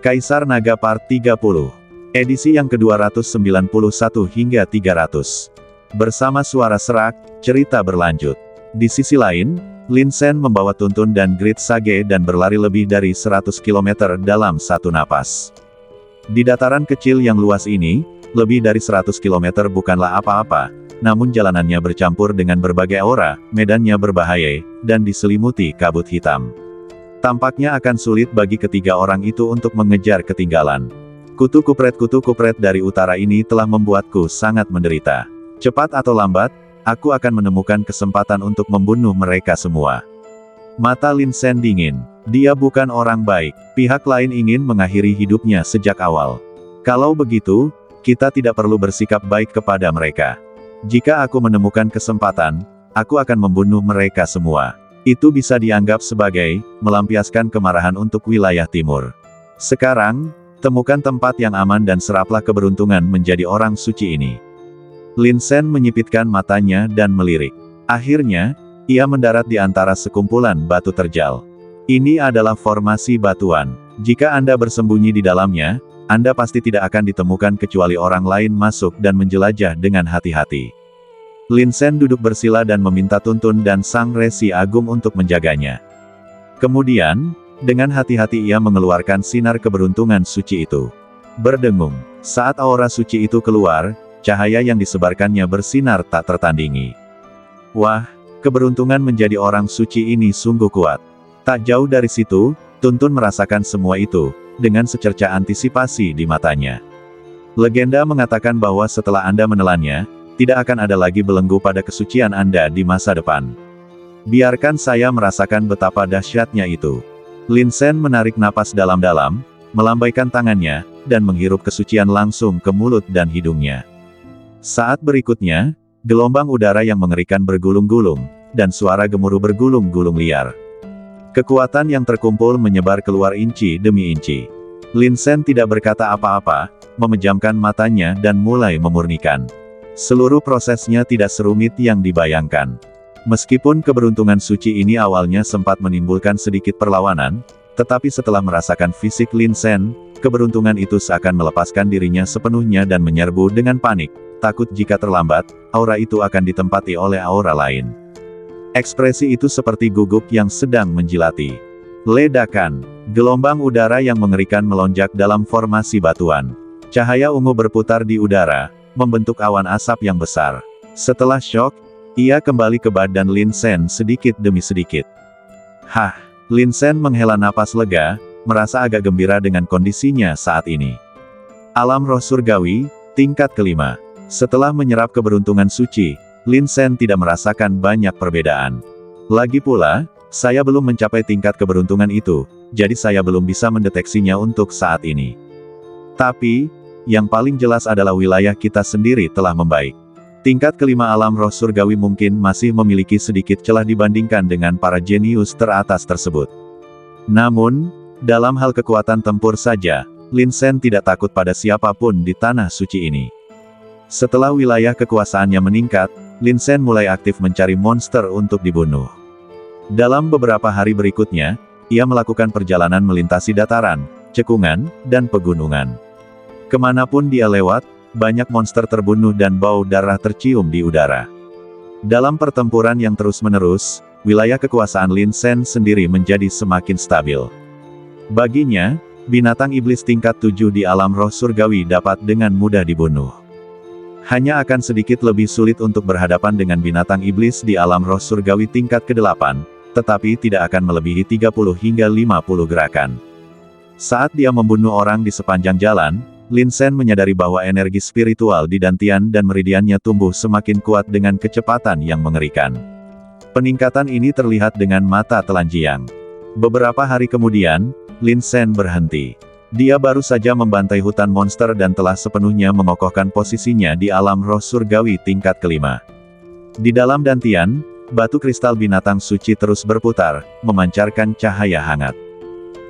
Kaisar Naga Part 30. Edisi yang ke-291 hingga 300. Bersama suara serak, cerita berlanjut. Di sisi lain, Lin Sen membawa Tuntun dan Grid Sage dan berlari lebih dari 100 km dalam satu napas. Di dataran kecil yang luas ini, lebih dari 100 km bukanlah apa-apa, namun jalanannya bercampur dengan berbagai aura, medannya berbahaya, dan diselimuti kabut hitam. Tampaknya akan sulit bagi ketiga orang itu untuk mengejar ketinggalan. Kutu kupret dari utara ini telah membuatku sangat menderita. Cepat atau lambat, aku akan menemukan kesempatan untuk membunuh mereka semua. Mata Lin Sen dingin. Dia bukan orang baik. Pihak lain ingin mengakhiri hidupnya sejak awal. Kalau begitu, kita tidak perlu bersikap baik kepada mereka. Jika aku menemukan kesempatan, aku akan membunuh mereka semua. Itu bisa dianggap sebagai melampiaskan kemarahan untuk wilayah timur. Sekarang, temukan tempat yang aman dan seraplah keberuntungan menjadi orang suci ini. Lin Sen menyipitkan matanya dan melirik. Akhirnya, ia mendarat di antara sekumpulan batu terjal. Ini adalah formasi batuan. Jika Anda bersembunyi di dalamnya, Anda pasti tidak akan ditemukan kecuali orang lain masuk dan menjelajah dengan hati-hati. Lin Sen duduk bersila dan meminta Tuntun dan Sang Resi Agung untuk menjaganya. Kemudian, dengan hati-hati ia mengeluarkan sinar keberuntungan suci itu. Berdengung. Saat aura suci itu keluar, cahaya yang disebarkannya bersinar tak tertandingi. Wah, keberuntungan menjadi orang suci ini sungguh kuat. Tak jauh dari situ, Tuntun merasakan semua itu, dengan secerca antisipasi di matanya. Legenda mengatakan bahwa setelah Anda menelannya, tidak akan ada lagi belenggu pada kesucian Anda di masa depan. Biarkan saya merasakan betapa dahsyatnya itu. Lin Sen menarik napas dalam-dalam, melambaikan tangannya, dan menghirup kesucian langsung ke mulut dan hidungnya. Saat berikutnya, gelombang udara yang mengerikan bergulung-gulung, dan suara gemuruh bergulung-gulung liar. Kekuatan yang terkumpul menyebar keluar inci demi inci. Lin Sen tidak berkata apa-apa, memejamkan matanya dan mulai memurnikan. Seluruh prosesnya tidak serumit yang dibayangkan. Meskipun keberuntungan suci ini awalnya sempat menimbulkan sedikit perlawanan, tetapi setelah merasakan fisik Lin Sen, keberuntungan itu seakan melepaskan dirinya sepenuhnya dan menyerbu dengan panik, takut jika terlambat, aura itu akan ditempati oleh aura lain. Ekspresi itu seperti guguk yang sedang menjilati. Ledakan. Gelombang udara yang mengerikan melonjak dalam formasi batuan. Cahaya ungu berputar di udara, membentuk awan asap yang besar. Setelah syok, ia kembali ke badan Lin Sen sedikit demi sedikit. Hah, Lin Sen menghela napas lega, merasa agak gembira dengan kondisinya saat ini. Alam roh surgawi, tingkat kelima. Setelah menyerap keberuntungan suci, Lin Sen tidak merasakan banyak perbedaan. Lagi pula, saya belum mencapai tingkat keberuntungan itu, jadi saya belum bisa mendeteksinya untuk saat ini. Tapi, yang paling jelas adalah wilayah kita sendiri telah membaik. Tingkat kelima alam roh surgawi mungkin masih memiliki sedikit celah dibandingkan dengan para jenius teratas tersebut. Namun, dalam hal kekuatan tempur saja, Lin Sen tidak takut pada siapapun di tanah suci ini. Setelah wilayah kekuasaannya meningkat, Lin Sen mulai aktif mencari monster untuk dibunuh. Dalam beberapa hari berikutnya, ia melakukan perjalanan melintasi dataran, cekungan, dan pegunungan. Kemanapun dia lewat, banyak monster terbunuh dan bau darah tercium di udara. Dalam pertempuran yang terus-menerus, wilayah kekuasaan Lin Sen sendiri menjadi semakin stabil. Baginya, binatang iblis tingkat 7 di alam roh surgawi dapat dengan mudah dibunuh. Hanya akan sedikit lebih sulit untuk berhadapan dengan binatang iblis di alam roh surgawi tingkat ke-8, tetapi tidak akan melebihi 30 hingga 50 gerakan. Saat dia membunuh orang di sepanjang jalan, Lin Sen menyadari bahwa energi spiritual di dantian dan meridiannya tumbuh semakin kuat dengan kecepatan yang mengerikan. Peningkatan ini terlihat dengan mata telanjang. Beberapa hari kemudian, Lin Sen berhenti. Dia baru saja membantai hutan monster dan telah sepenuhnya mengokohkan posisinya di alam roh surgawi tingkat kelima. Di dalam dantian, batu kristal binatang suci terus berputar, memancarkan cahaya hangat.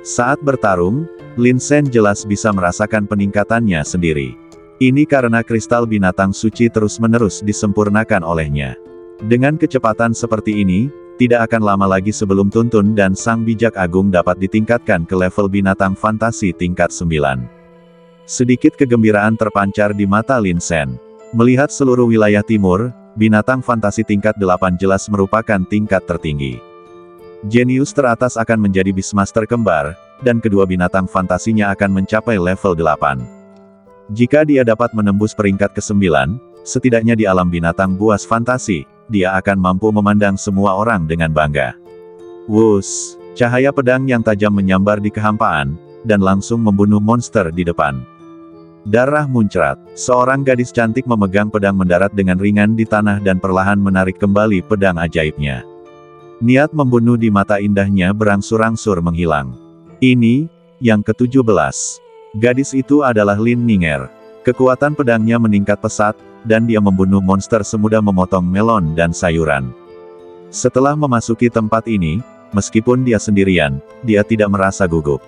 Saat bertarung, Lin Sen jelas bisa merasakan peningkatannya sendiri. Ini karena kristal binatang suci terus-menerus disempurnakan olehnya. Dengan kecepatan seperti ini, tidak akan lama lagi sebelum Tuntun dan Sang Bijak Agung dapat ditingkatkan ke level binatang fantasi tingkat 9. Sedikit kegembiraan terpancar di mata Lin Sen. Melihat seluruh wilayah timur, binatang fantasi tingkat 8 jelas merupakan tingkat tertinggi. Jenius teratas akan menjadi Beastmaster kembar, dan kedua binatang fantasinya akan mencapai level 8. Jika dia dapat menembus peringkat ke-9, setidaknya di alam binatang buas fantasi, dia akan mampu memandang semua orang dengan bangga. Wush, cahaya pedang yang tajam menyambar di kehampaan, dan langsung membunuh monster di depan. Darah muncrat, seorang gadis cantik memegang pedang mendarat dengan ringan di tanah dan perlahan menarik kembali pedang ajaibnya. Niat membunuh di mata indahnya berangsur-angsur menghilang. Ini, yang ke-17. Gadis itu adalah Lin Ninger. Kekuatan pedangnya meningkat pesat, dan dia membunuh monster semudah memotong melon dan sayuran. Setelah memasuki tempat ini, meskipun dia sendirian, dia tidak merasa gugup.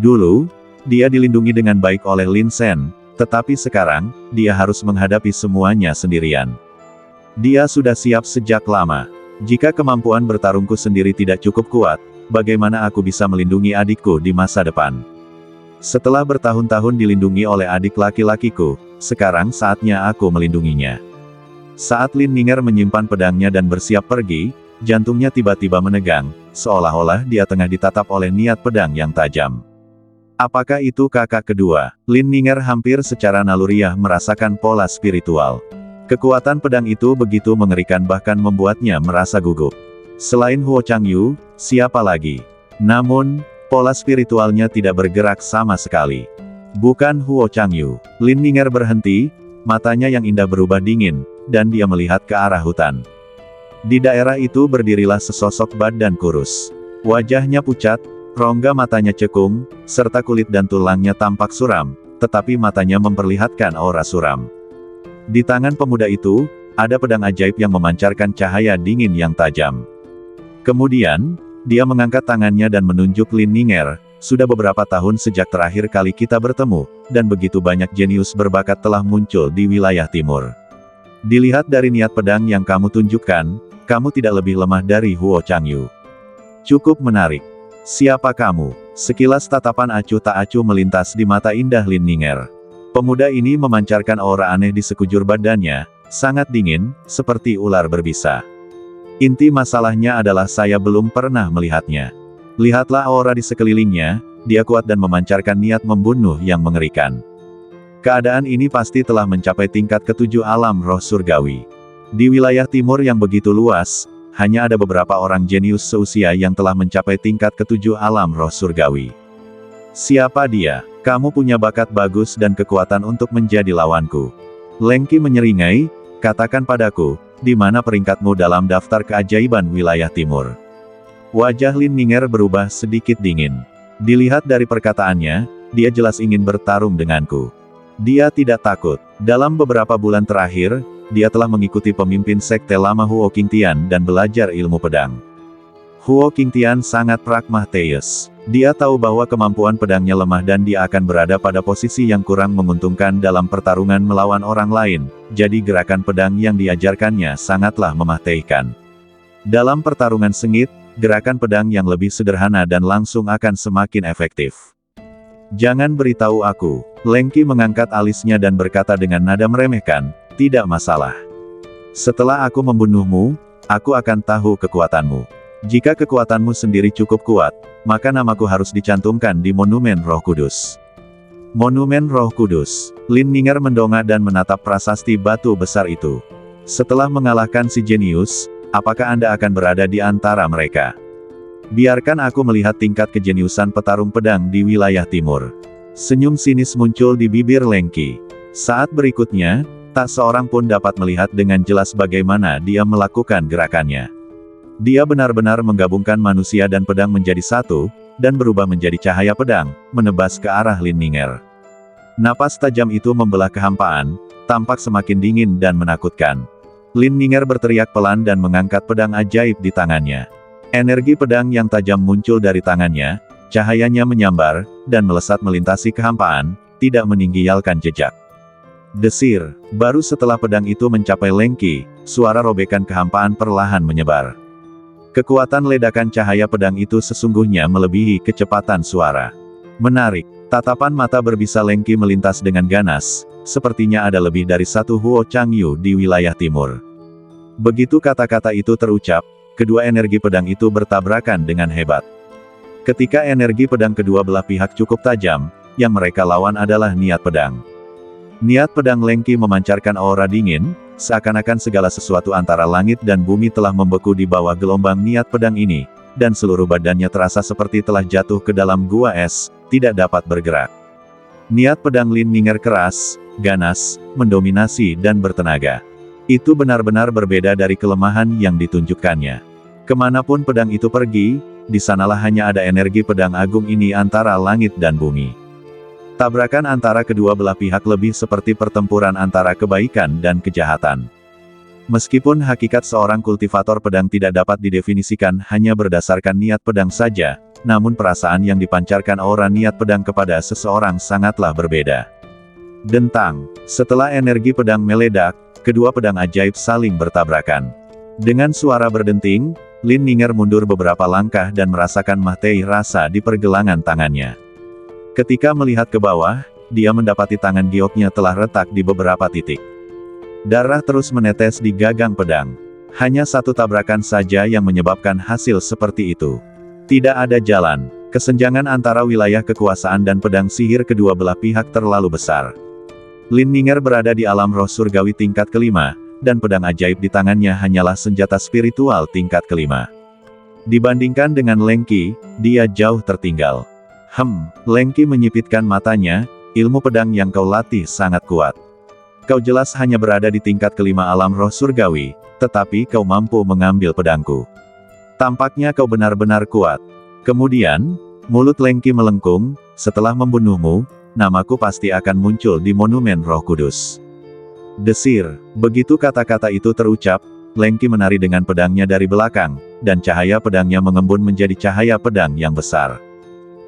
Dulu, dia dilindungi dengan baik oleh Lin Sen, tetapi sekarang, dia harus menghadapi semuanya sendirian. Dia sudah siap sejak lama. Jika kemampuan bertarungku sendiri tidak cukup kuat, bagaimana aku bisa melindungi adikku di masa depan? Setelah bertahun-tahun dilindungi oleh adik laki-lakiku, sekarang saatnya aku melindunginya. Saat Lin Ninger menyimpan pedangnya dan bersiap pergi, jantungnya tiba-tiba menegang, seolah-olah dia tengah ditatap oleh niat pedang yang tajam. Apakah itu kakak kedua? Lin Ninger hampir secara naluriah merasakan pola spiritual. Kekuatan pedang itu begitu mengerikan bahkan membuatnya merasa gugup. Selain Huo Changyu, siapa lagi? Namun, pola spiritualnya tidak bergerak sama sekali. Bukan Huo Changyu. Lin Ninger berhenti, matanya yang indah berubah dingin, dan dia melihat ke arah hutan. Di daerah itu berdirilah sesosok badan kurus. Wajahnya pucat, rongga matanya cekung, serta kulit dan tulangnya tampak suram, tetapi matanya memperlihatkan aura suram. Di tangan pemuda itu, ada pedang ajaib yang memancarkan cahaya dingin yang tajam. Kemudian, dia mengangkat tangannya dan menunjuk Lin Ninger. Sudah beberapa tahun sejak terakhir kali kita bertemu, dan begitu banyak jenius berbakat telah muncul di wilayah timur. Dilihat dari niat pedang yang kamu tunjukkan, kamu tidak lebih lemah dari Huo Changyu. Cukup menarik. Siapa kamu? Sekilas tatapan acuh tak acuh melintas di mata indah Lin Ninger. Pemuda ini memancarkan aura aneh di sekujur badannya, sangat dingin, seperti ular berbisa. Inti masalahnya adalah saya belum pernah melihatnya. Lihatlah aura di sekelilingnya, dia kuat dan memancarkan niat membunuh yang mengerikan. Keadaan ini pasti telah mencapai tingkat ke-7 alam roh surgawi. Di wilayah timur yang begitu luas, hanya ada beberapa orang jenius seusia yang telah mencapai tingkat ke-7 alam roh surgawi. Siapa dia? Kamu punya bakat bagus dan kekuatan untuk menjadi lawanku. Lengki menyeringai, katakan padaku, di mana peringkatmu dalam daftar keajaiban wilayah timur. Wajah Lin Ninger berubah sedikit dingin. Dilihat dari perkataannya, dia jelas ingin bertarung denganku. Dia tidak takut. Dalam beberapa bulan terakhir, dia telah mengikuti pemimpin sekte lama Huo Qingtian dan belajar ilmu pedang. Huo Qingtian sangat pragmatis. Dia tahu bahwa kemampuan pedangnya lemah dan dia akan berada pada posisi yang kurang menguntungkan dalam pertarungan melawan orang lain, jadi gerakan pedang yang diajarkannya sangatlah mematikan. Dalam pertarungan sengit, gerakan pedang yang lebih sederhana dan langsung akan semakin efektif. Jangan beritahu aku. Lengki mengangkat alisnya dan berkata dengan nada meremehkan, tidak masalah. Setelah aku membunuhmu, aku akan tahu kekuatanmu. Jika kekuatanmu sendiri cukup kuat, maka namaku harus dicantumkan di Monumen Roh Kudus. Monumen Roh Kudus. Lin Ninger mendongak dan menatap prasasti batu besar itu. Setelah mengalahkan si jenius, apakah Anda akan berada di antara mereka? Biarkan aku melihat tingkat kejeniusan petarung pedang di wilayah timur. Senyum sinis muncul di bibir Lengki. Saat berikutnya, tak seorang pun dapat melihat dengan jelas bagaimana dia melakukan gerakannya. Dia benar-benar menggabungkan manusia dan pedang menjadi satu, dan berubah menjadi cahaya pedang, menebas ke arah Lin Ninger. Napas tajam itu membelah kehampaan, tampak semakin dingin dan menakutkan. Lin Ninger berteriak pelan dan mengangkat pedang ajaib di tangannya. Energi pedang yang tajam muncul dari tangannya, cahayanya menyambar, dan melesat melintasi kehampaan, tidak meninggalkan jejak. Desir, baru setelah pedang itu mencapai Lengki, suara robekan kehampaan perlahan menyebar. Kekuatan ledakan cahaya pedang itu sesungguhnya melebihi kecepatan suara. Menarik, tatapan mata berbisa Lengki melintas dengan ganas, sepertinya ada lebih dari satu Huo Changyu di wilayah timur. Begitu kata-kata itu terucap, kedua energi pedang itu bertabrakan dengan hebat. Ketika energi pedang kedua belah pihak cukup tajam, yang mereka lawan adalah niat pedang. Niat pedang Lengki memancarkan aura dingin, seakan-akan segala sesuatu antara langit dan bumi telah membeku di bawah gelombang niat pedang ini, dan seluruh badannya terasa seperti telah jatuh ke dalam gua es, tidak dapat bergerak. Niat pedang Lin Ninger keras, ganas, mendominasi dan bertenaga. Itu benar-benar berbeda dari kelemahan yang ditunjukkannya. Kemanapun pedang itu pergi, di sanalah hanya ada energi pedang agung ini antara langit dan bumi. Tabrakan antara kedua belah pihak lebih seperti pertempuran antara kebaikan dan kejahatan. Meskipun hakikat seorang kultivator pedang tidak dapat didefinisikan hanya berdasarkan niat pedang saja, namun perasaan yang dipancarkan aura niat pedang kepada seseorang sangatlah berbeda. Dentang, setelah energi pedang meledak, kedua pedang ajaib saling bertabrakan. Dengan suara berdenting, Lin Ninger mundur beberapa langkah dan merasakan Mahtei rasa di pergelangan tangannya. Ketika melihat ke bawah, dia mendapati tangan gioknya telah retak di beberapa titik. Darah terus menetes di gagang pedang. Hanya satu tabrakan saja yang menyebabkan hasil seperti itu. Tidak ada jalan, kesenjangan antara wilayah kekuasaan dan pedang sihir kedua belah pihak terlalu besar. Lin Ninger berada di alam roh surgawi tingkat kelima, dan pedang ajaib di tangannya hanyalah senjata spiritual tingkat kelima. Dibandingkan dengan Lengki, dia jauh tertinggal. Lengki menyipitkan matanya, ilmu pedang yang kau latih sangat kuat. Kau jelas hanya berada di tingkat kelima alam roh surgawi, tetapi kau mampu mengambil pedangku. Tampaknya kau benar-benar kuat. Kemudian, mulut Lengki melengkung, setelah membunuhmu, namaku pasti akan muncul di monumen roh kudus. Desir, begitu kata-kata itu terucap, Lengki menari dengan pedangnya dari belakang, dan cahaya pedangnya mengembun menjadi cahaya pedang yang besar.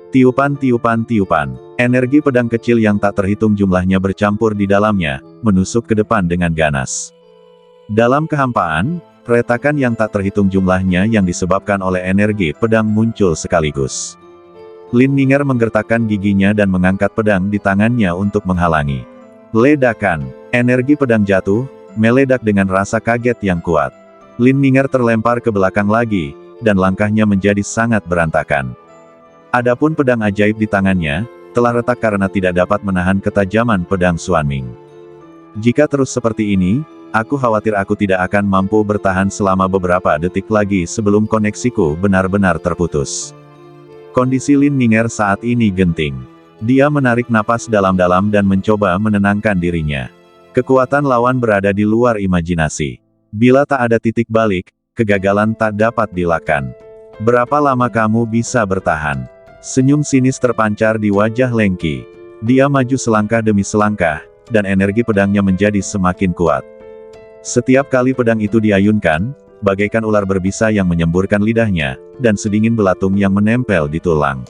Tiupan-tiupan-tiupan, energi pedang kecil yang tak terhitung jumlahnya bercampur di dalamnya, menusuk ke depan dengan ganas. Dalam kehampaan, retakan yang tak terhitung jumlahnya yang disebabkan oleh energi pedang muncul sekaligus. Lin Ninger menggertakkan giginya dan mengangkat pedang di tangannya untuk menghalangi. Ledakan, energi pedang jatuh, meledak dengan rasa kaget yang kuat. Lin Ninger terlempar ke belakang lagi, dan langkahnya menjadi sangat berantakan. Adapun pedang ajaib di tangannya, telah retak karena tidak dapat menahan ketajaman pedang Xuanming. Jika terus seperti ini, aku khawatir aku tidak akan mampu bertahan selama beberapa detik lagi sebelum koneksiku benar-benar terputus. Kondisi Lin Ninger saat ini genting. Dia menarik napas dalam-dalam dan mencoba menenangkan dirinya. Kekuatan lawan berada di luar imajinasi. Bila tak ada titik balik, kegagalan tak dapat dilakukan. Berapa lama kamu bisa bertahan? Senyum sinis terpancar di wajah Lengki. Dia maju selangkah demi selangkah, dan energi pedangnya menjadi semakin kuat. Setiap kali pedang itu diayunkan, bagaikan ular berbisa yang menyemburkan lidahnya, dan sedingin belatung yang menempel di tulang.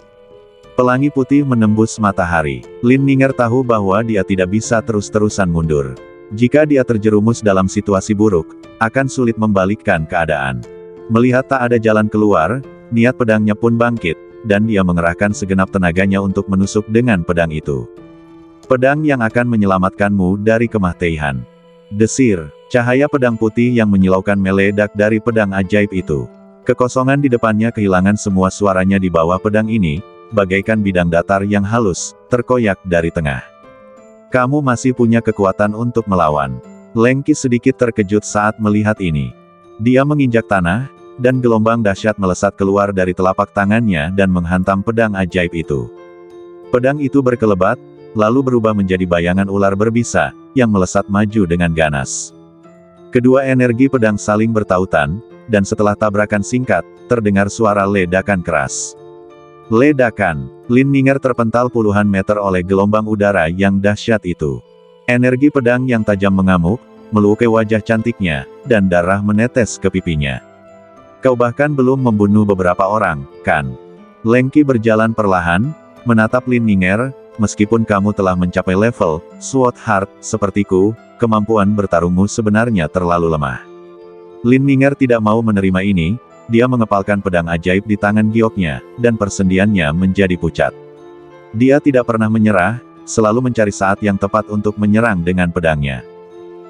Pelangi putih menembus matahari. Lin Ninger tahu bahwa dia tidak bisa terus-terusan mundur. Jika dia terjerumus dalam situasi buruk, akan sulit membalikkan keadaan. Melihat tak ada jalan keluar, niat pedangnya pun bangkit, dan dia mengerahkan segenap tenaganya untuk menusuk dengan pedang itu. Pedang yang akan menyelamatkanmu dari kematian. Desir, cahaya pedang putih yang menyilaukan meledak dari pedang ajaib itu. Kekosongan di depannya kehilangan semua suaranya di bawah pedang ini, bagaikan bidang datar yang halus, terkoyak dari tengah. Kamu masih punya kekuatan untuk melawan. Lengki sedikit terkejut saat melihat ini. Dia menginjak tanah, dan gelombang dahsyat melesat keluar dari telapak tangannya dan menghantam pedang ajaib itu. Pedang itu berkelebat, lalu berubah menjadi bayangan ular berbisa, yang melesat maju dengan ganas. Kedua energi pedang saling bertautan, dan setelah tabrakan singkat, terdengar suara ledakan keras. Ledakan, Lin Ninger terpental puluhan meter oleh gelombang udara yang dahsyat itu. Energi pedang yang tajam mengamuk, melukai wajah cantiknya, dan darah menetes ke pipinya. Kau bahkan belum membunuh beberapa orang, kan? Lengki berjalan perlahan, menatap Lin Ninger, meskipun kamu telah mencapai level Sword Heart sepertiku, kemampuan bertarungmu sebenarnya terlalu lemah. Lin Ninger tidak mau menerima ini, dia mengepalkan pedang ajaib di tangan gioknya, dan persendiannya menjadi pucat. Dia tidak pernah menyerah, selalu mencari saat yang tepat untuk menyerang dengan pedangnya.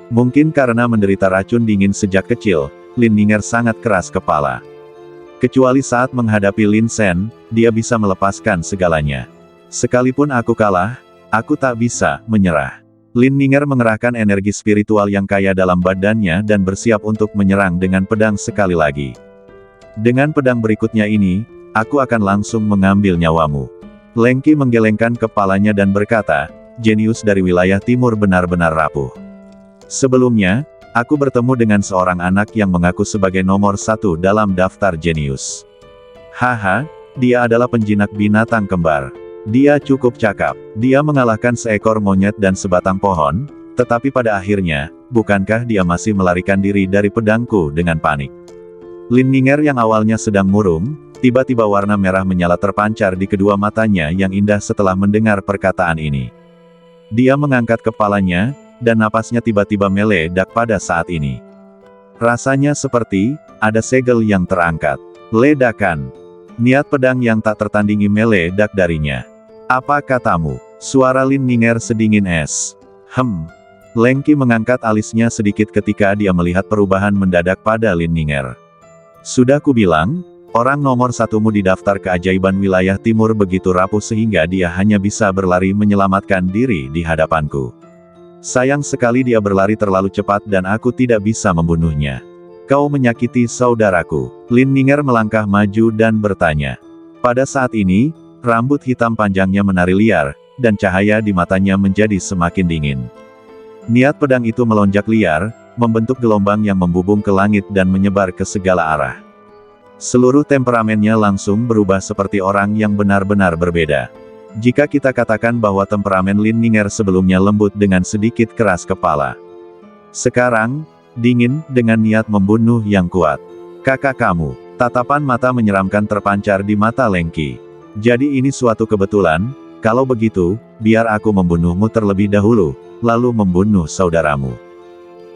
Mungkin karena menderita racun dingin sejak kecil, Lin Ninger sangat keras kepala. Kecuali saat menghadapi Lin Sen, dia bisa melepaskan segalanya. Sekalipun aku kalah, aku tak bisa menyerah. Lin Ninger mengerahkan energi spiritual yang kaya dalam badannya dan bersiap untuk menyerang dengan pedang sekali lagi. Dengan pedang berikutnya ini, aku akan langsung mengambil nyawamu. Leng Qi menggelengkan kepalanya dan berkata, jenius dari wilayah timur benar-benar rapuh. Sebelumnya, aku bertemu dengan seorang anak yang mengaku sebagai nomor 1 dalam daftar jenius. Haha, dia adalah penjinak binatang kembar. Dia cukup cakap. Dia mengalahkan seekor monyet dan sebatang pohon, tetapi pada akhirnya, bukankah dia masih melarikan diri dari pedangku dengan panik? Lin Ninger yang awalnya sedang murung, tiba-tiba warna merah menyala terpancar di kedua matanya yang indah setelah mendengar perkataan ini. Dia mengangkat kepalanya, dan napasnya tiba-tiba meledak pada saat ini. Rasanya seperti, ada segel yang terangkat. Ledakan. Niat pedang yang tak tertandingi meledak darinya. Apa katamu? Suara Lin Ninger sedingin es. Leng Qi mengangkat alisnya sedikit ketika dia melihat perubahan mendadak pada Lin Ninger. Sudah kubilang, orang nomor 1mu di daftar keajaiban wilayah timur begitu rapuh sehingga dia hanya bisa berlari menyelamatkan diri di hadapanku. Sayang sekali dia berlari terlalu cepat dan aku tidak bisa membunuhnya. Kau menyakiti saudaraku. Lin Ninger melangkah maju dan bertanya. Pada saat ini, rambut hitam panjangnya menari liar, dan cahaya di matanya menjadi semakin dingin. Niat pedang itu melonjak liar, membentuk gelombang yang membubung ke langit dan menyebar ke segala arah. Seluruh temperamennya langsung berubah seperti orang yang benar-benar berbeda. Jika kita katakan bahwa temperamen Lin Ninger sebelumnya lembut dengan sedikit keras kepala. Sekarang, dingin dengan niat membunuh yang kuat. Kakak kamu. Tatapan mata menyeramkan terpancar di mata Leng Qi. Jadi ini suatu kebetulan, kalau begitu, biar aku membunuhmu terlebih dahulu, lalu membunuh saudaramu.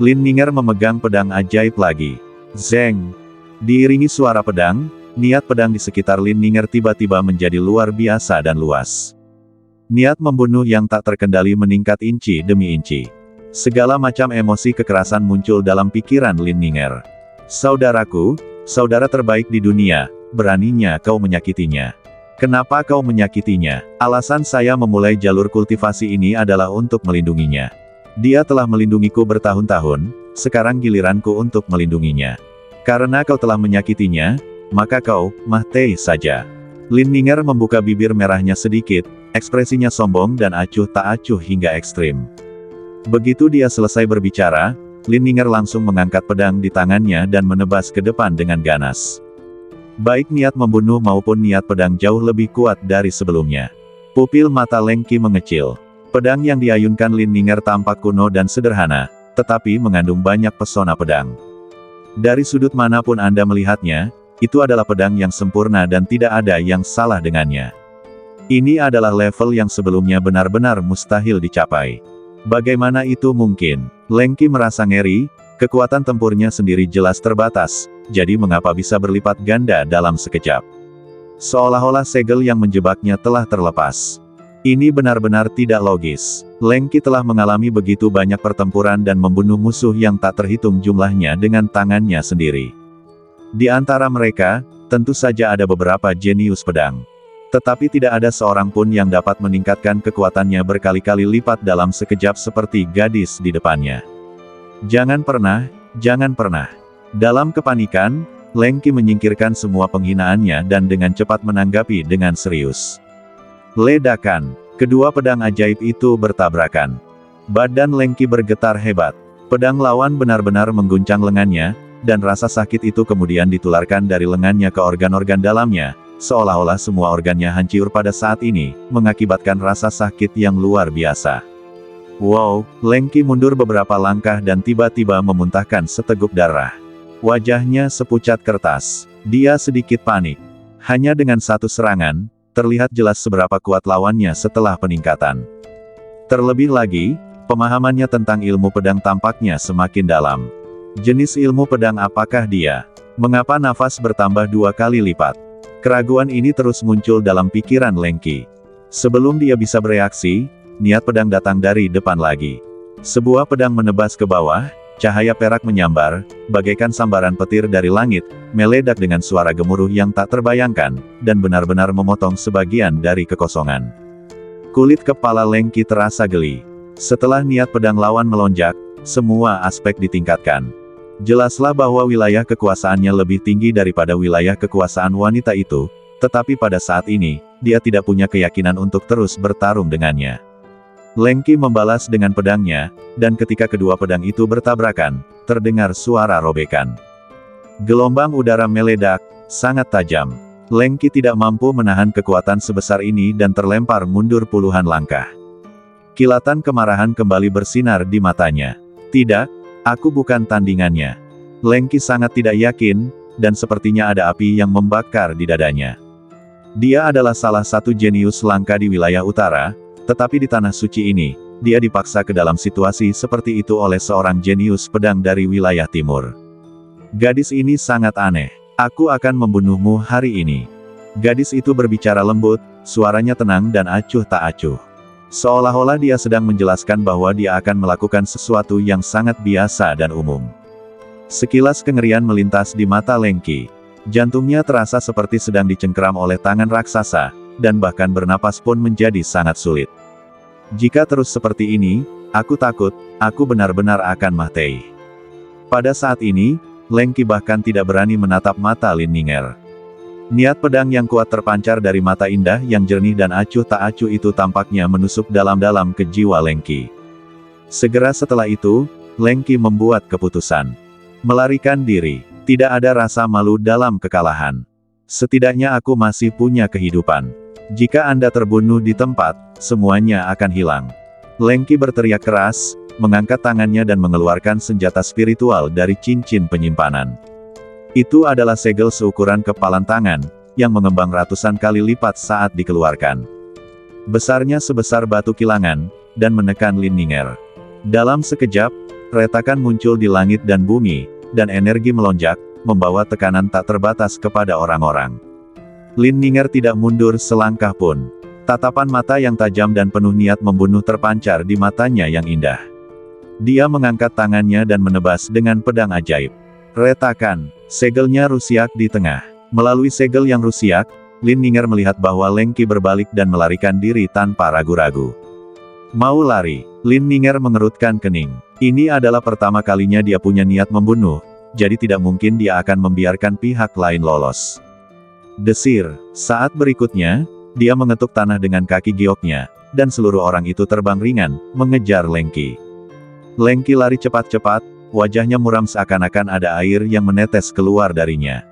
Lin Ninger memegang pedang ajaib lagi. Zeng. Diiringi suara pedang, niat pedang di sekitar Lin Ninger tiba-tiba menjadi luar biasa dan luas. Niat membunuh yang tak terkendali meningkat inci demi inci. Segala macam emosi kekerasan muncul dalam pikiran Lin Ninger. Saudaraku, saudara terbaik di dunia, beraninya kau menyakitinya. Kenapa kau menyakitinya? Alasan saya memulai jalur kultivasi ini adalah untuk melindunginya. Dia telah melindungiku bertahun-tahun, sekarang giliranku untuk melindunginya. Karena kau telah menyakitinya, maka kau, mati saja. Lin Ninger membuka bibir merahnya sedikit, ekspresinya sombong dan acuh tak acuh hingga ekstrim. Begitu dia selesai berbicara, Lin Ninger langsung mengangkat pedang di tangannya dan menebas ke depan dengan ganas. Baik niat membunuh maupun niat pedang jauh lebih kuat dari sebelumnya. Pupil mata Leng Qi mengecil. Pedang yang diayunkan Lin Ninger tampak kuno dan sederhana, tetapi mengandung banyak pesona pedang. Dari sudut manapun Anda melihatnya, itu adalah pedang yang sempurna dan tidak ada yang salah dengannya. Ini adalah level yang sebelumnya benar-benar mustahil dicapai. Bagaimana itu mungkin? Leng Qi merasa ngeri, kekuatan tempurnya sendiri jelas terbatas, jadi mengapa bisa berlipat ganda dalam sekejap? Seolah-olah segel yang menjebaknya telah terlepas. Ini benar-benar tidak logis. Leng Qi telah mengalami begitu banyak pertempuran dan membunuh musuh yang tak terhitung jumlahnya dengan tangannya sendiri. Di antara mereka, tentu saja ada beberapa jenius pedang. Tetapi tidak ada seorang pun yang dapat meningkatkan kekuatannya berkali-kali lipat dalam sekejap seperti gadis di depannya. Jangan pernah, jangan pernah. Dalam kepanikan, Leng Qi menyingkirkan semua penghinaannya dan dengan cepat menanggapi dengan serius. Ledakan. Kedua pedang ajaib itu bertabrakan. Badan Leng Qi bergetar hebat. Pedang lawan benar-benar mengguncang lengannya, dan rasa sakit itu kemudian ditularkan dari lengannya ke organ-organ dalamnya, seolah-olah semua organnya hancur pada saat ini, mengakibatkan rasa sakit yang luar biasa. Wow, Leng Qi mundur beberapa langkah dan tiba-tiba memuntahkan seteguk darah. Wajahnya sepucat kertas. Dia sedikit panik. Hanya dengan satu serangan, terlihat jelas seberapa kuat lawannya setelah peningkatan. Terlebih lagi, pemahamannya tentang ilmu pedang tampaknya semakin dalam. Jenis ilmu pedang apakah dia? Mengapa nafas bertambah 2 kali lipat? Keraguan ini terus muncul dalam pikiran Leng Qi. Sebelum dia bisa bereaksi, niat pedang datang dari depan lagi. Sebuah pedang menebas ke bawah, cahaya perak menyambar, bagaikan sambaran petir dari langit, meledak dengan suara gemuruh yang tak terbayangkan, dan benar-benar memotong sebagian dari kekosongan. Kulit kepala Leng Qi terasa geli. Setelah niat pedang lawan melonjak, semua aspek ditingkatkan. Jelaslah bahwa wilayah kekuasaannya lebih tinggi daripada wilayah kekuasaan wanita itu, tetapi pada saat ini, dia tidak punya keyakinan untuk terus bertarung dengannya. Leng Qi membalas dengan pedangnya, dan ketika kedua pedang itu bertabrakan, terdengar suara robekan. Gelombang udara meledak, sangat tajam. Leng Qi tidak mampu menahan kekuatan sebesar ini dan terlempar mundur puluhan langkah. Kilatan kemarahan kembali bersinar di matanya. Tidak, aku bukan tandingannya. Leng Qi sangat tidak yakin, dan sepertinya ada api yang membakar di dadanya. Dia adalah salah satu jenius langka di wilayah utara, tetapi di tanah suci ini, dia dipaksa ke dalam situasi seperti itu oleh seorang jenius pedang dari wilayah timur. Gadis ini sangat aneh. Aku akan membunuhmu hari ini. Gadis itu berbicara lembut, suaranya tenang dan acuh tak acuh. Seolah-olah dia sedang menjelaskan bahwa dia akan melakukan sesuatu yang sangat biasa dan umum. Sekilas kengerian melintas di mata Leng Qi. Jantungnya terasa seperti sedang dicengkeram oleh tangan raksasa, dan bahkan bernapas pun menjadi sangat sulit. Jika terus seperti ini, aku takut, aku benar-benar akan mati. Pada saat ini, Leng Qi bahkan tidak berani menatap mata Lin Ninger. Niat pedang yang kuat terpancar dari mata indah yang jernih dan acuh tak acuh itu tampaknya menusuk dalam-dalam ke jiwa Leng Qi. Segera setelah itu, Leng Qi membuat keputusan. Melarikan diri. Tidak ada rasa malu dalam kekalahan. Setidaknya aku masih punya kehidupan. Jika Anda terbunuh di tempat, semuanya akan hilang. Leng Qi berteriak keras, mengangkat tangannya dan mengeluarkan senjata spiritual dari cincin penyimpanan. Itu adalah segel seukuran kepalan tangan, yang mengembang ratusan kali lipat saat dikeluarkan. Besarnya sebesar batu kilangan, dan menekan Lin Ninger. Dalam sekejap, retakan muncul di langit dan bumi, dan energi melonjak, membawa tekanan tak terbatas kepada orang-orang. Lin Ninger tidak mundur selangkah pun. Tatapan mata yang tajam dan penuh niat membunuh terpancar di matanya yang indah. Dia mengangkat tangannya dan menebas dengan pedang ajaib. Retakan, segelnya rusiak di tengah. Melalui segel yang rusiak, Lin Ninger melihat bahwa Leng Qi berbalik dan melarikan diri tanpa ragu-ragu. Mau lari, Lin Ninger mengerutkan kening. Ini adalah pertama kalinya dia punya niat membunuh, jadi tidak mungkin dia akan membiarkan pihak lain lolos. Desir, saat berikutnya, dia mengetuk tanah dengan kaki gioknya, dan seluruh orang itu terbang ringan, mengejar Leng Qi. Leng Qi lari cepat-cepat, wajahnya muram seakan-akan ada air yang menetes keluar darinya.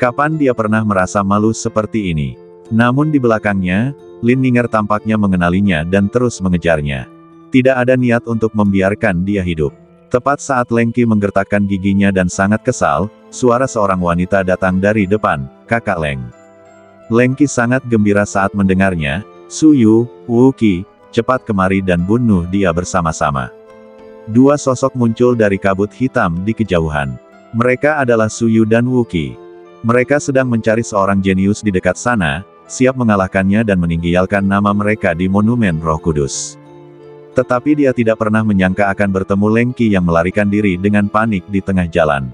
Kapan dia pernah merasa malu seperti ini? Namun di belakangnya, Lin Ninger tampaknya mengenalinya dan terus mengejarnya. Tidak ada niat untuk membiarkan dia hidup. Tepat saat Leng Qi menggertakkan giginya dan sangat kesal, suara seorang wanita datang dari depan, "Kakak Leng." Leng Qi sangat gembira saat mendengarnya. "Su Yu, Wu Qi, cepat kemari dan bunuh dia bersama-sama." Dua sosok muncul dari kabut hitam di kejauhan. Mereka adalah Su Yu dan Wu Qi. Mereka sedang mencari seorang jenius di dekat sana, siap mengalahkannya dan meninggialkan nama mereka di Monumen Roh Kudus. Tetapi dia tidak pernah menyangka akan bertemu Leng Qi yang melarikan diri dengan panik di tengah jalan.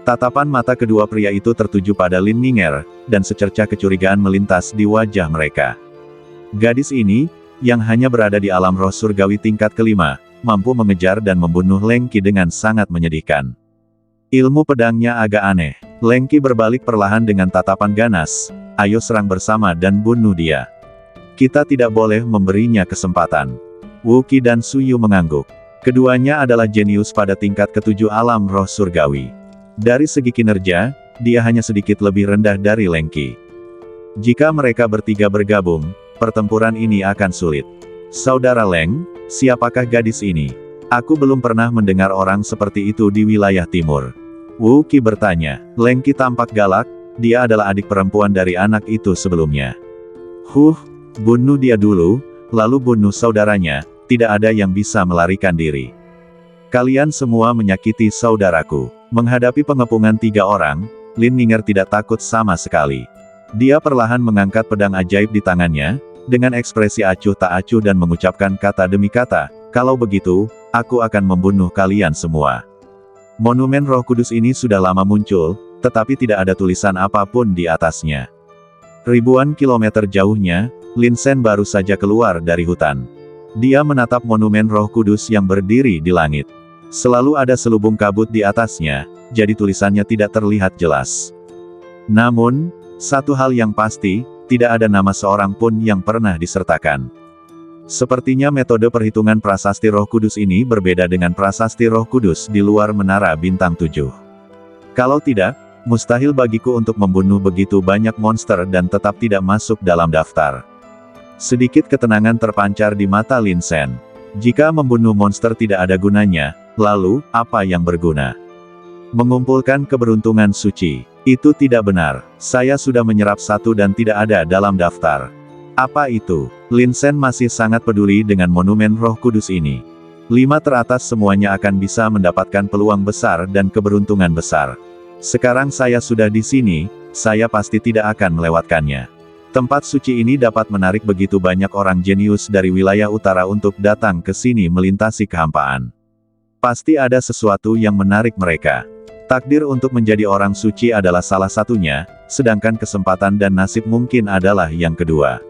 Tatapan mata kedua pria itu tertuju pada Lin Ninger, dan secercah kecurigaan melintas di wajah mereka. Gadis ini, yang hanya berada di alam roh surgawi tingkat kelima, mampu mengejar dan membunuh Leng Qi dengan sangat menyedihkan. Ilmu pedangnya agak aneh. Leng Qi berbalik perlahan dengan tatapan ganas. "Ayo serang bersama dan bunuh dia. Kita tidak boleh memberinya kesempatan." Wu Qi dan Su Yu mengangguk. Keduanya adalah jenius pada tingkat ketujuh alam roh surgawi. Dari segi kinerja, dia hanya sedikit lebih rendah dari Leng Qi. Jika mereka bertiga bergabung, pertempuran ini akan sulit. "Saudara Leng, siapakah gadis ini? Aku belum pernah mendengar orang seperti itu di wilayah timur." Wu Qi bertanya. Leng Qi tampak galak, dia adalah adik perempuan dari anak itu sebelumnya. Bunuh dia dulu, lalu bunuh saudaranya, tidak ada yang bisa melarikan diri. Kalian semua menyakiti saudaraku. Menghadapi pengepungan 3 orang, Lin Ninger tidak takut sama sekali. Dia perlahan mengangkat pedang ajaib di tangannya, dengan ekspresi acuh tak acuh dan mengucapkan kata demi kata, "Kalau begitu, aku akan membunuh kalian semua." Monumen Roh Kudus ini sudah lama muncul, tetapi tidak ada tulisan apapun di atasnya. Ribuan kilometer jauhnya, Lin Sen baru saja keluar dari hutan. Dia menatap monumen Roh Kudus yang berdiri di langit. Selalu ada selubung kabut di atasnya, jadi tulisannya tidak terlihat jelas. Namun, satu hal yang pasti, tidak ada nama seorang pun yang pernah disertakan. Sepertinya metode perhitungan prasasti Roh Kudus ini berbeda dengan prasasti Roh Kudus di luar Menara Bintang 7. Kalau tidak, mustahil bagiku untuk membunuh begitu banyak monster dan tetap tidak masuk dalam daftar. Sedikit ketenangan terpancar di mata Lin Sen. Jika membunuh monster tidak ada gunanya, lalu, apa yang berguna? Mengumpulkan keberuntungan suci. Itu tidak benar. Saya sudah menyerap 1 dan tidak ada dalam daftar. Apa itu? Lin Sen masih sangat peduli dengan monumen Roh Kudus ini. 5 teratas semuanya akan bisa mendapatkan peluang besar dan keberuntungan besar. Sekarang saya sudah di sini, saya pasti tidak akan melewatkannya. Tempat suci ini dapat menarik begitu banyak orang jenius dari wilayah utara untuk datang ke sini melintasi kehampaan. Pasti ada sesuatu yang menarik mereka. Takdir untuk menjadi orang suci adalah salah satunya, sedangkan kesempatan dan nasib mungkin adalah yang kedua.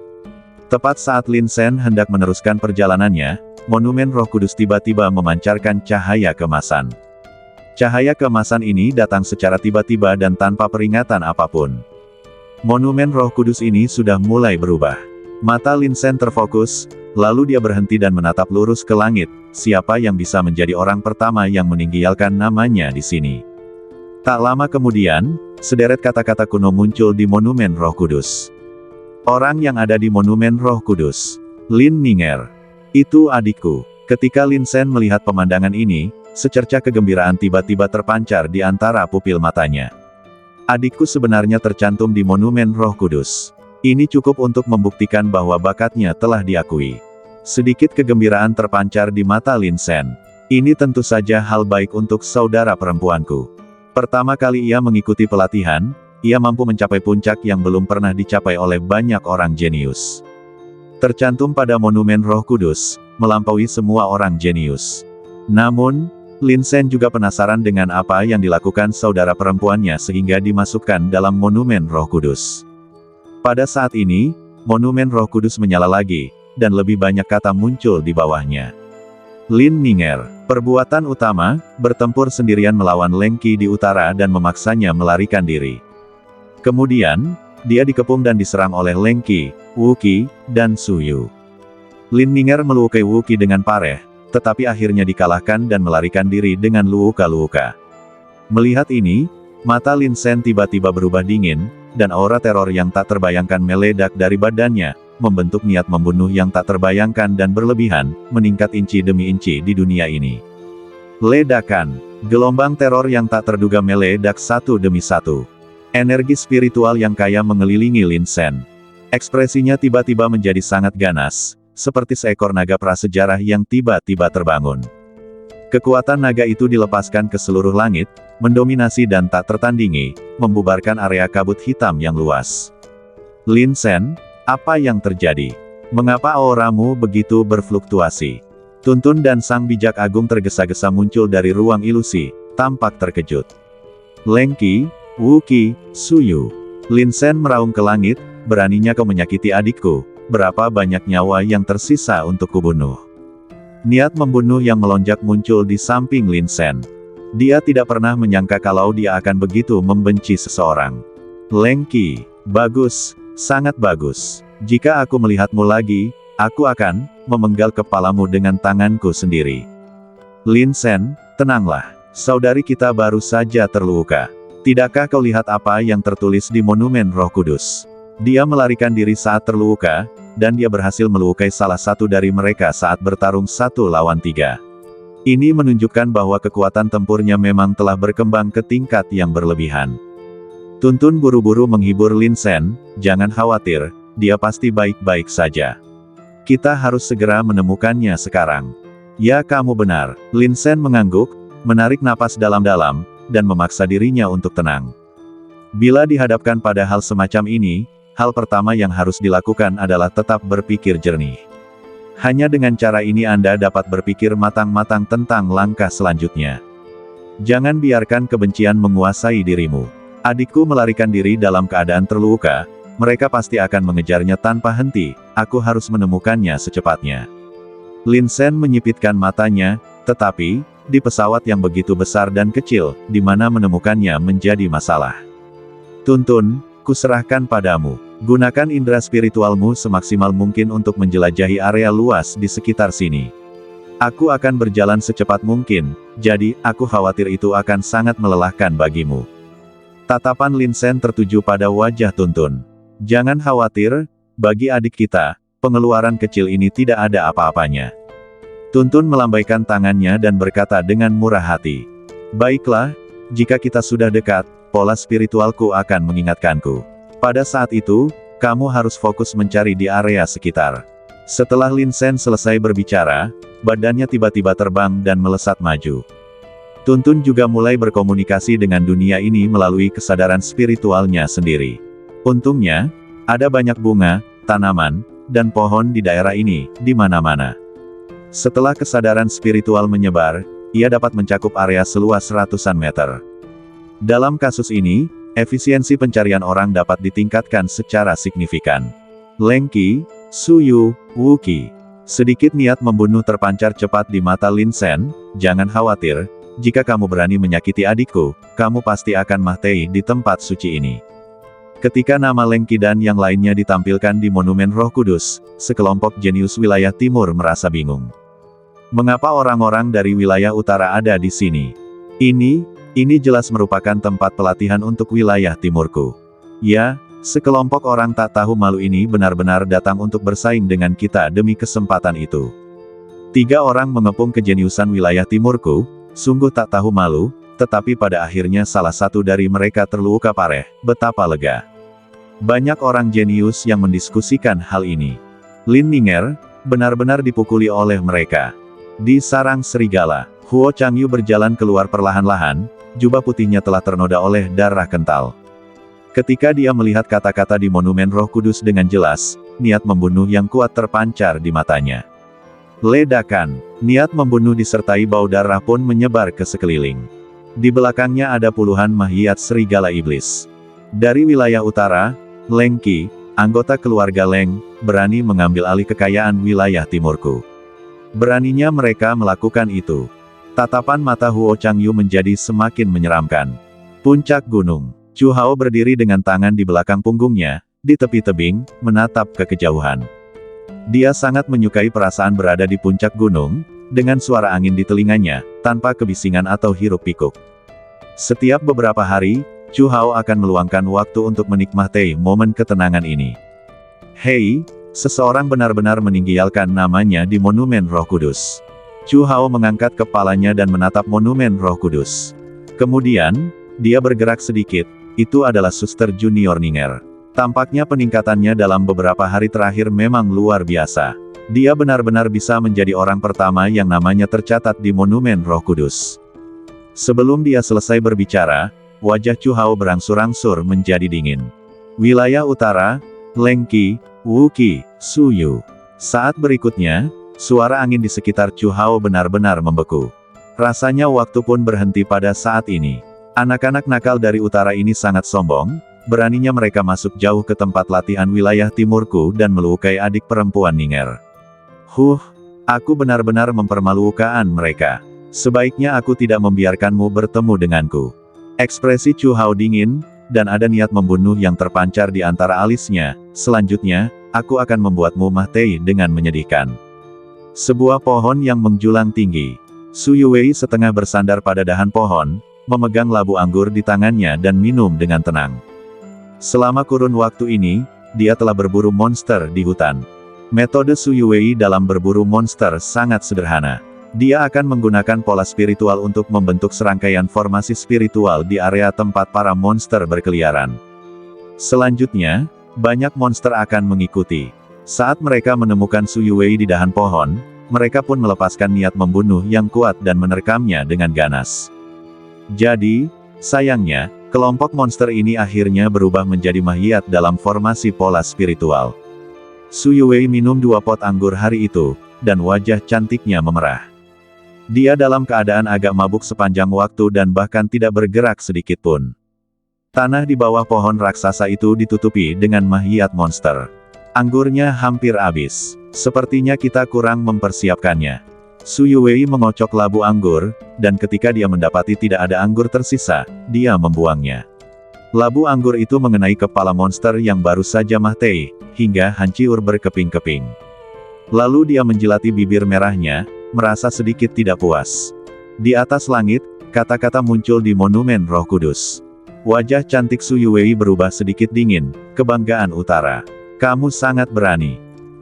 Tepat saat Lin Sen hendak meneruskan perjalanannya, monumen Roh Kudus tiba-tiba memancarkan cahaya keemasan. Cahaya keemasan ini datang secara tiba-tiba dan tanpa peringatan apapun. Monumen Roh Kudus ini sudah mulai berubah. Mata Lin Sen terfokus, lalu dia berhenti dan menatap lurus ke langit. Siapa yang bisa menjadi orang pertama yang meninggalkan namanya di sini? Tak lama kemudian, sederet kata-kata kuno muncul di monumen Roh Kudus. Orang yang ada di monumen Roh Kudus. Lin Ninger. Itu adikku. Ketika Lin Sen melihat pemandangan ini, secercah kegembiraan tiba-tiba terpancar di antara pupil matanya. Adikku sebenarnya tercantum di monumen Roh Kudus. Ini cukup untuk membuktikan bahwa bakatnya telah diakui. Sedikit kegembiraan terpancar di mata Lin Sen. Ini tentu saja hal baik untuk saudara perempuanku. Pertama kali ia mengikuti pelatihan, ia mampu mencapai puncak yang belum pernah dicapai oleh banyak orang jenius. Tercantum pada monumen Roh Kudus, melampaui semua orang jenius. Namun, Lin Sen juga penasaran dengan apa yang dilakukan saudara perempuannya sehingga dimasukkan dalam monumen Roh Kudus. Pada saat ini, monumen Roh Kudus menyala lagi, dan lebih banyak kata muncul di bawahnya. Lin Ninger. Perbuatan utama, bertempur sendirian melawan Leng Qi di utara dan memaksanya melarikan diri. Kemudian, dia dikepung dan diserang oleh Leng Qi, Wu Qi, dan Su Yu. Lin Ninger melukai Wu Qi dengan pareh, tetapi akhirnya dikalahkan dan melarikan diri dengan luka-luka. Melihat ini, mata Lin Sen tiba-tiba berubah dingin, dan aura teror yang tak terbayangkan meledak dari badannya, membentuk niat membunuh yang tak terbayangkan dan berlebihan, meningkat inci demi inci di dunia ini. Ledakan. Gelombang teror yang tak terduga meledak satu demi satu. Energi spiritual yang kaya mengelilingi Lin Sen. Ekspresinya tiba-tiba menjadi sangat ganas, seperti seekor naga prasejarah yang tiba-tiba terbangun. Kekuatan naga itu dilepaskan ke seluruh langit, mendominasi dan tak tertandingi, membubarkan area kabut hitam yang luas. Lin Sen, apa yang terjadi? Mengapa auramu begitu berfluktuasi? Tuntun dan Sang Bijak Agung tergesa-gesa muncul dari ruang ilusi, tampak terkejut. Leng Qi, Wu Qi, Su Yu. Lin Sen meraung ke langit, beraninya kau menyakiti adikku. Berapa banyak nyawa yang tersisa untuk kubunuh? Niat membunuh yang melonjak muncul di samping Lin Sen. Dia tidak pernah menyangka kalau dia akan begitu membenci seseorang. Leng Qi, bagus, sangat bagus. Jika aku melihatmu lagi, aku akan memenggal kepalamu dengan tanganku sendiri. Lin Sen, tenanglah. Saudari kita baru saja terluka. Tidakkah kau lihat apa yang tertulis di monumen Roh Kudus? Dia melarikan diri saat terluka, dan dia berhasil melukai salah satu dari mereka saat bertarung 1 lawan 3. Ini menunjukkan bahwa kekuatan tempurnya memang telah berkembang ke tingkat yang berlebihan. Tuntun buru-buru menghibur Lin Sen, jangan khawatir, dia pasti baik-baik saja. Kita harus segera menemukannya sekarang. Ya kamu benar, Lin Sen mengangguk, menarik napas dalam-dalam, dan memaksa dirinya untuk tenang. Bila dihadapkan pada hal semacam ini, hal pertama yang harus dilakukan adalah tetap berpikir jernih. Hanya dengan cara ini Anda dapat berpikir matang-matang tentang langkah selanjutnya. Jangan biarkan kebencian menguasai dirimu. Adikku melarikan diri dalam keadaan terluka, mereka pasti akan mengejarnya tanpa henti, aku harus menemukannya secepatnya. Lin Sen menyipitkan matanya, tetapi, di pesawat yang begitu besar dan kecil, di mana menemukannya menjadi masalah. Tuntun, kuserahkan padamu. Gunakan indera spiritualmu semaksimal mungkin untuk menjelajahi area luas di sekitar sini. Aku akan berjalan secepat mungkin, jadi, aku khawatir itu akan sangat melelahkan bagimu. Tatapan Lin Sen tertuju pada wajah Tuntun. Jangan khawatir, bagi adik kita, pengeluaran kecil ini tidak ada apa-apanya. Tuntun melambaikan tangannya dan berkata dengan murah hati. Baiklah, jika kita sudah dekat, pola spiritualku akan mengingatkanku. Pada saat itu, kamu harus fokus mencari di area sekitar. Setelah Lin Sen selesai berbicara, badannya tiba-tiba terbang dan melesat maju. Tuntun juga mulai berkomunikasi dengan dunia ini melalui kesadaran spiritualnya sendiri. Untungnya, ada banyak bunga, tanaman, dan pohon di daerah ini, di mana-mana. Setelah kesadaran spiritual menyebar, ia dapat mencakup area seluas ratusan meter. Dalam kasus ini, efisiensi pencarian orang dapat ditingkatkan secara signifikan. Leng Qi, Su Yu, Wu Qi. Sedikit niat membunuh terpancar cepat di mata Lin Sen. Jangan khawatir, jika kamu berani menyakiti adikku, kamu pasti akan mati di tempat suci ini. Ketika nama Leng Qi dan yang lainnya ditampilkan di Monumen Roh Kudus, sekelompok jenius wilayah timur merasa bingung. Mengapa orang-orang dari wilayah utara ada di sini? Ini jelas merupakan tempat pelatihan untuk wilayah timurku. Ya, sekelompok orang tak tahu malu ini benar-benar datang untuk bersaing dengan kita demi kesempatan itu. 3 orang mengepung kejeniusan wilayah timurku, sungguh tak tahu malu, tetapi pada akhirnya salah satu dari mereka terluka parah, betapa lega. Banyak orang jenius yang mendiskusikan hal ini. Lin Ninger, benar-benar dipukuli oleh mereka. Di sarang serigala, Huo Changyu berjalan keluar perlahan-lahan, jubah putihnya telah ternoda oleh darah kental. Ketika dia melihat kata-kata di Monumen Roh Kudus dengan jelas, niat membunuh yang kuat terpancar di matanya. Ledakan, niat membunuh disertai bau darah pun menyebar ke sekeliling. Di belakangnya ada puluhan mahiat serigala iblis. Dari wilayah utara, Leng Qi, anggota keluarga Leng, berani mengambil alih kekayaan wilayah timurku. Beraninya mereka melakukan itu. Tatapan mata Huo Changyu menjadi semakin menyeramkan. Puncak gunung. Chu Hao berdiri dengan tangan di belakang punggungnya, di tepi tebing, menatap ke kejauhan. Dia sangat menyukai perasaan berada di puncak gunung, dengan suara angin di telinganya, tanpa kebisingan atau hiruk-pikuk. Setiap beberapa hari, Chu Hao akan meluangkan waktu untuk menikmati momen ketenangan ini. Hei, seseorang benar-benar meninggialkan namanya di Monumen Roh Kudus. Chu Hao mengangkat kepalanya dan menatap Monumen Roh Kudus. Kemudian, dia bergerak sedikit, itu adalah Suster Junior Ninger. Tampaknya peningkatannya dalam beberapa hari terakhir memang luar biasa. Dia benar-benar bisa menjadi orang pertama yang namanya tercatat di Monumen Roh Kudus. Sebelum dia selesai berbicara, wajah Chu Hao berangsur-angsur menjadi dingin. Wilayah utara, Leng Qi, Wu Qi, Su Yu. Saat berikutnya, suara angin di sekitar Chu Hao benar-benar membeku. Rasanya waktu pun berhenti pada saat ini. Anak-anak nakal dari utara ini sangat sombong, beraninya mereka masuk jauh ke tempat latihan wilayah timurku dan melukai adik perempuan Ninger. Aku benar-benar mempermalukan mereka. Sebaiknya aku tidak membiarkanmu bertemu denganku. Ekspresi Chu Hao dingin, dan ada niat membunuh yang terpancar di antara alisnya. Selanjutnya, aku akan membuatmu mati dengan menyedihkan. Sebuah pohon yang menjulang tinggi. Su Yuwei setengah bersandar pada dahan pohon, memegang labu anggur di tangannya dan minum dengan tenang. Selama kurun waktu ini, dia telah berburu monster di hutan. Metode Su Yuwei dalam berburu monster sangat sederhana. Dia akan menggunakan pola spiritual untuk membentuk serangkaian formasi spiritual di area tempat para monster berkeliaran. Selanjutnya, banyak monster akan mengikuti. Saat mereka menemukan Su Yuwei di dahan pohon, mereka pun melepaskan niat membunuh yang kuat dan menerkamnya dengan ganas. Jadi, Sayangnya, kelompok monster ini akhirnya berubah menjadi mahiat dalam formasi pola spiritual. Su Yuwei minum 2 pot anggur hari itu, dan wajah cantiknya memerah. Dia dalam keadaan agak mabuk sepanjang waktu dan bahkan tidak bergerak sedikit pun. Tanah di bawah pohon raksasa itu ditutupi dengan mahiat monster. Anggurnya hampir habis. Sepertinya kita kurang mempersiapkannya. Su Yuwei mengocok labu anggur, dan ketika dia mendapati tidak ada anggur tersisa, dia membuangnya. Labu anggur itu mengenai kepala monster yang baru saja mati, hingga hancur berkeping-keping. Lalu dia menjilati bibir merahnya, merasa sedikit tidak puas. Di atas langit, kata-kata muncul di monumen Roh Kudus. Wajah cantik Su Yuwei berubah sedikit dingin, kebanggaan utara. Kamu sangat berani.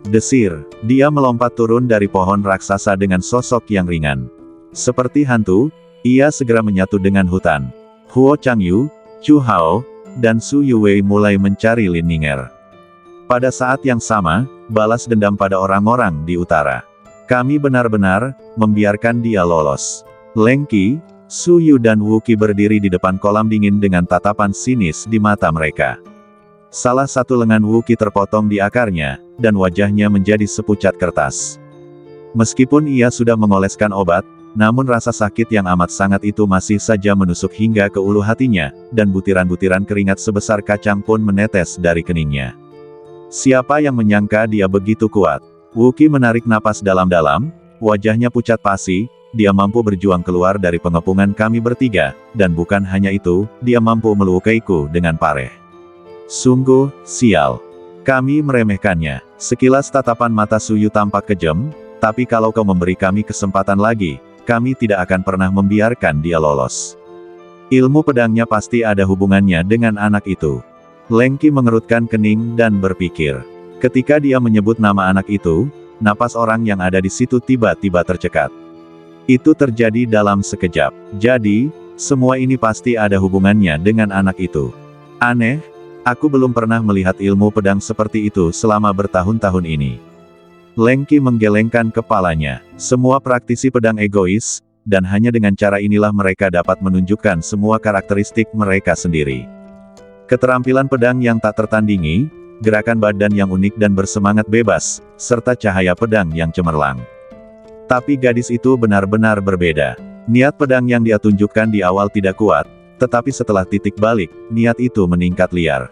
Desir, dia melompat turun dari pohon raksasa dengan sosok yang ringan. Seperti hantu, ia segera menyatu dengan hutan. Huo Changyu, Chu Hao, dan Su Yuwei mulai mencari Lin Ninger. Pada saat yang sama, balas dendam pada orang-orang di utara. Kami benar-benar membiarkan dia lolos. Leng Qi, Su Yu dan Wu Qi berdiri di depan kolam dingin dengan tatapan sinis di mata mereka. Salah satu lengan Wu Qi terpotong di akarnya, dan wajahnya menjadi sepucat kertas. Meskipun ia sudah mengoleskan obat, namun rasa sakit yang amat sangat itu masih saja menusuk hingga ke ulu hatinya, dan butiran-butiran keringat sebesar kacang pun menetes dari keningnya. Siapa yang menyangka dia begitu kuat? Wu Qi menarik napas dalam-dalam, wajahnya pucat pasi, dia mampu berjuang keluar dari pengepungan kami bertiga, dan bukan hanya itu, dia mampu melukaiku dengan pareh. Sungguh, sial. Kami meremehkannya. Sekilas tatapan mata Su Yu tampak kejam, tapi kalau kau memberi kami kesempatan lagi, kami tidak akan pernah membiarkan dia lolos. Ilmu pedangnya pasti ada hubungannya dengan anak itu. Leng Qi mengerutkan kening dan berpikir. Ketika dia menyebut nama anak itu, napas orang yang ada di situ tiba-tiba tercekat. Itu terjadi dalam sekejap. Jadi, semua ini pasti ada hubungannya dengan anak itu. Aneh. Aku belum pernah melihat ilmu pedang seperti itu selama bertahun-tahun ini. Leng Qi menggelengkan kepalanya. Semua praktisi pedang egois, dan hanya dengan cara inilah mereka dapat menunjukkan semua karakteristik mereka sendiri. Keterampilan pedang yang tak tertandingi, gerakan badan yang unik dan bersemangat bebas, serta cahaya pedang yang cemerlang. Tapi gadis itu benar-benar berbeda. Niat pedang yang dia tunjukkan di awal tidak kuat, tetapi setelah titik balik, niat itu meningkat liar.